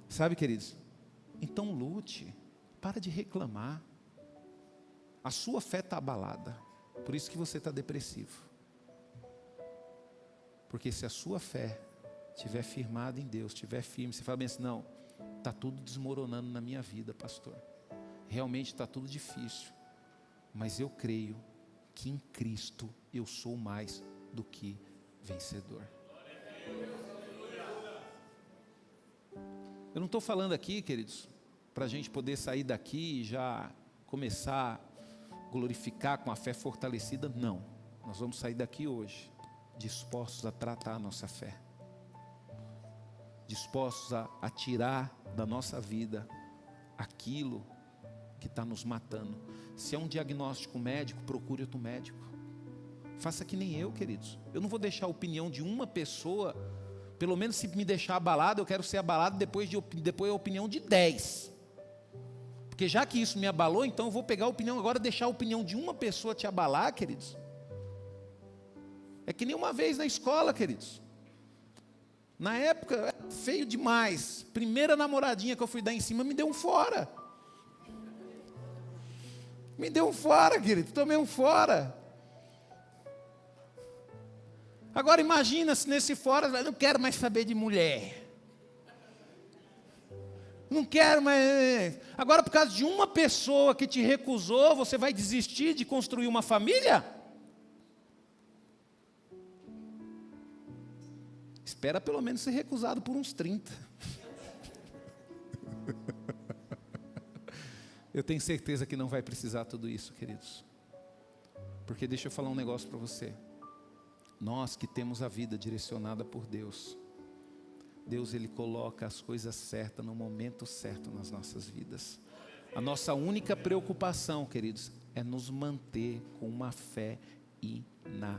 Sabe, queridos? Então lute, para de reclamar. A sua fé está abalada, por isso que você está depressivo. Porque se a sua fé estiver firmada em Deus, estiver firme, você fala bem assim, não, está tudo desmoronando na minha vida, pastor. Realmente está tudo difícil, mas eu creio que em Cristo eu sou mais do que vencedor. Eu não estou falando aqui, queridos, para a gente poder sair daqui e já começar a glorificar com a fé fortalecida, não. Nós vamos sair daqui hoje dispostos a tratar a nossa fé, dispostos a tirar da nossa vida aquilo que está nos matando. Se é um diagnóstico médico, procure outro médico. Faça que nem eu, queridos. Eu não vou deixar a opinião de uma pessoa, pelo menos se me deixar abalado, eu quero ser abalado depois a opinião de 10. Porque já que isso me abalou, então eu vou pegar a opinião agora, deixar a opinião de uma pessoa te abalar, queridos. É que nem uma vez na escola, queridos. Na época, era feio demais. Primeira namoradinha que eu fui dar em cima, me deu um fora. Me deu um fora, querido. Tomei um fora. Agora imagina se nesse fora, eu não quero mais saber de mulher. Não quero mais. Agora por causa de uma pessoa que te recusou, você vai desistir de construir uma família? Espera pelo menos ser recusado por uns 30. Eu tenho certeza que não vai precisar tudo isso, queridos. Porque deixa eu falar um negócio para você. Nós que temos a vida direcionada por Deus, Deus Ele coloca as coisas certas no momento certo nas nossas vidas. A nossa única preocupação, queridos, é nos manter com uma fé inabalada.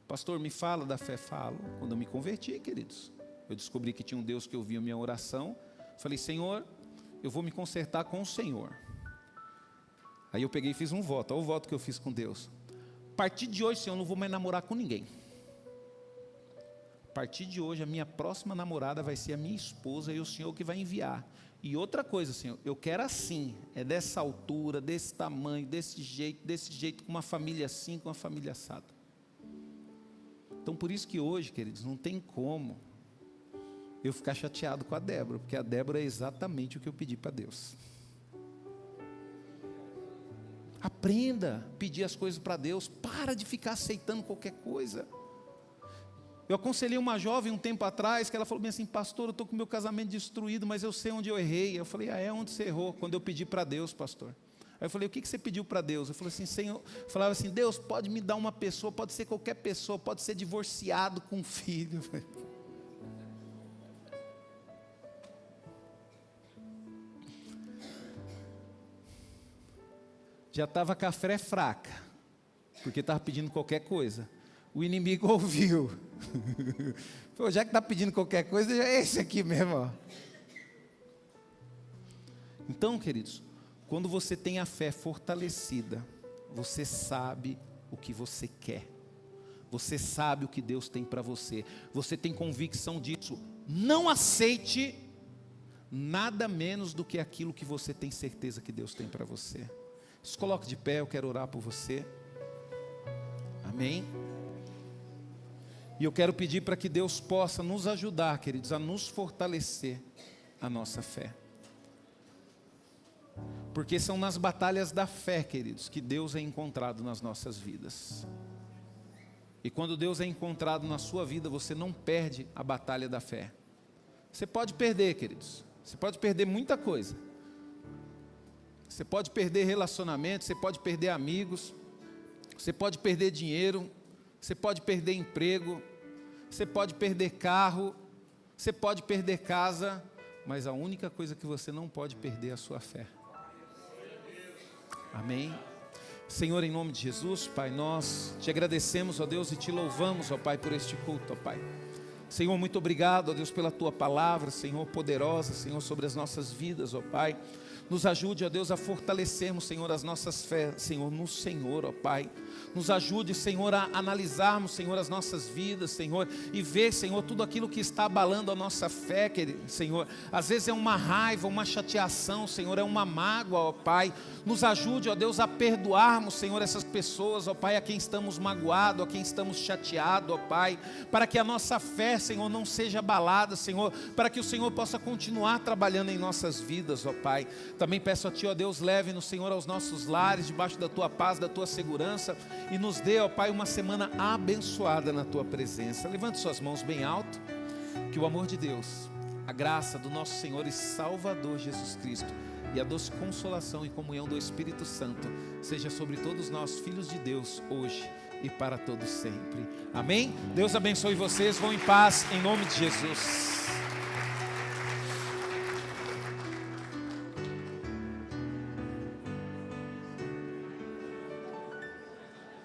Pastor, me fala da fé. Falo. Quando eu me converti, queridos, eu descobri que tinha um Deus que ouvia a minha oração. Falei, Senhor, eu vou me consertar com o Senhor. Aí eu peguei e fiz um voto. Olha o voto que eu fiz com Deus. A partir de hoje, Senhor, eu não vou mais namorar com ninguém. A partir de hoje, a minha próxima namorada vai ser a minha esposa e o Senhor que vai enviar. E outra coisa, Senhor, eu quero assim, é dessa altura, desse tamanho, desse jeito, com uma família assim, com uma família assada. Então, por isso que hoje, queridos, não tem como eu ficar chateado com a Débora, porque a Débora é exatamente o que eu pedi para Deus. Aprenda a pedir as coisas para Deus, para de ficar aceitando qualquer coisa. Eu aconselhei uma jovem um tempo atrás, que ela falou bem assim, pastor, eu estou com meu casamento destruído, mas eu sei onde eu errei. Eu falei, onde você errou? Quando eu pedi para Deus, pastor. Aí eu falei, o que você pediu para Deus? Eu falei assim, Senhor, eu falava assim, Deus, pode me dar uma pessoa, pode ser qualquer pessoa, pode ser divorciado com um filho. Já estava com a fé fraca, porque estava pedindo qualquer coisa. O inimigo ouviu. Falou, já que está pedindo qualquer coisa, é esse aqui mesmo. Ó. Então, queridos, quando você tem a fé fortalecida, você sabe o que você quer. Você sabe o que Deus tem para você. Você tem convicção disso. Não aceite nada menos do que aquilo que você tem certeza que Deus tem para você. Se coloque de pé, eu quero orar por você. Amém? E eu quero pedir para que Deus possa nos ajudar, queridos, a nos fortalecer a nossa fé. Porque são nas batalhas da fé, queridos, que Deus é encontrado nas nossas vidas. E quando Deus é encontrado na sua vida, você não perde a batalha da fé. Você pode perder, queridos. Você pode perder muita coisa. Você pode perder relacionamento, você pode perder amigos, você pode perder dinheiro, você pode perder emprego, você pode perder carro, você pode perder casa, mas a única coisa que você não pode perder é a sua fé. Amém? Senhor, em nome de Jesus, Pai, nós te agradecemos, ó Deus, e te louvamos, ó Pai, por este culto, ó Pai. Senhor, muito obrigado, ó Deus, pela Tua palavra, Senhor, poderosa, Senhor, sobre as nossas vidas, ó Pai. Nos ajude, ó Deus, a fortalecermos, Senhor, as nossas fés, Senhor, no Senhor, ó Pai. Nos ajude, Senhor, a analisarmos, Senhor, as nossas vidas, Senhor, e ver, Senhor, tudo aquilo que está abalando a nossa fé, querido, Senhor. Às vezes é uma raiva, uma chateação, Senhor, é uma mágoa, ó Pai. Nos ajude, ó Deus, a perdoarmos, Senhor, essas pessoas, ó Pai, a quem estamos magoados, a quem estamos chateados, ó Pai, para que a nossa fé, Senhor, não seja abalada, Senhor, para que o Senhor possa continuar trabalhando em nossas vidas, ó Pai. Também peço a Ti, ó Deus, leve-nos, Senhor, aos nossos lares, debaixo da Tua paz, da Tua segurança, e nos dê, ó Pai, uma semana abençoada na Tua presença. Levante suas mãos bem alto, que o amor de Deus, a graça do nosso Senhor e Salvador Jesus Cristo, e a doce consolação e comunhão do Espírito Santo, seja sobre todos nós, filhos de Deus, hoje e para todos sempre. Amém? Deus abençoe vocês, vão em paz, em nome de Jesus.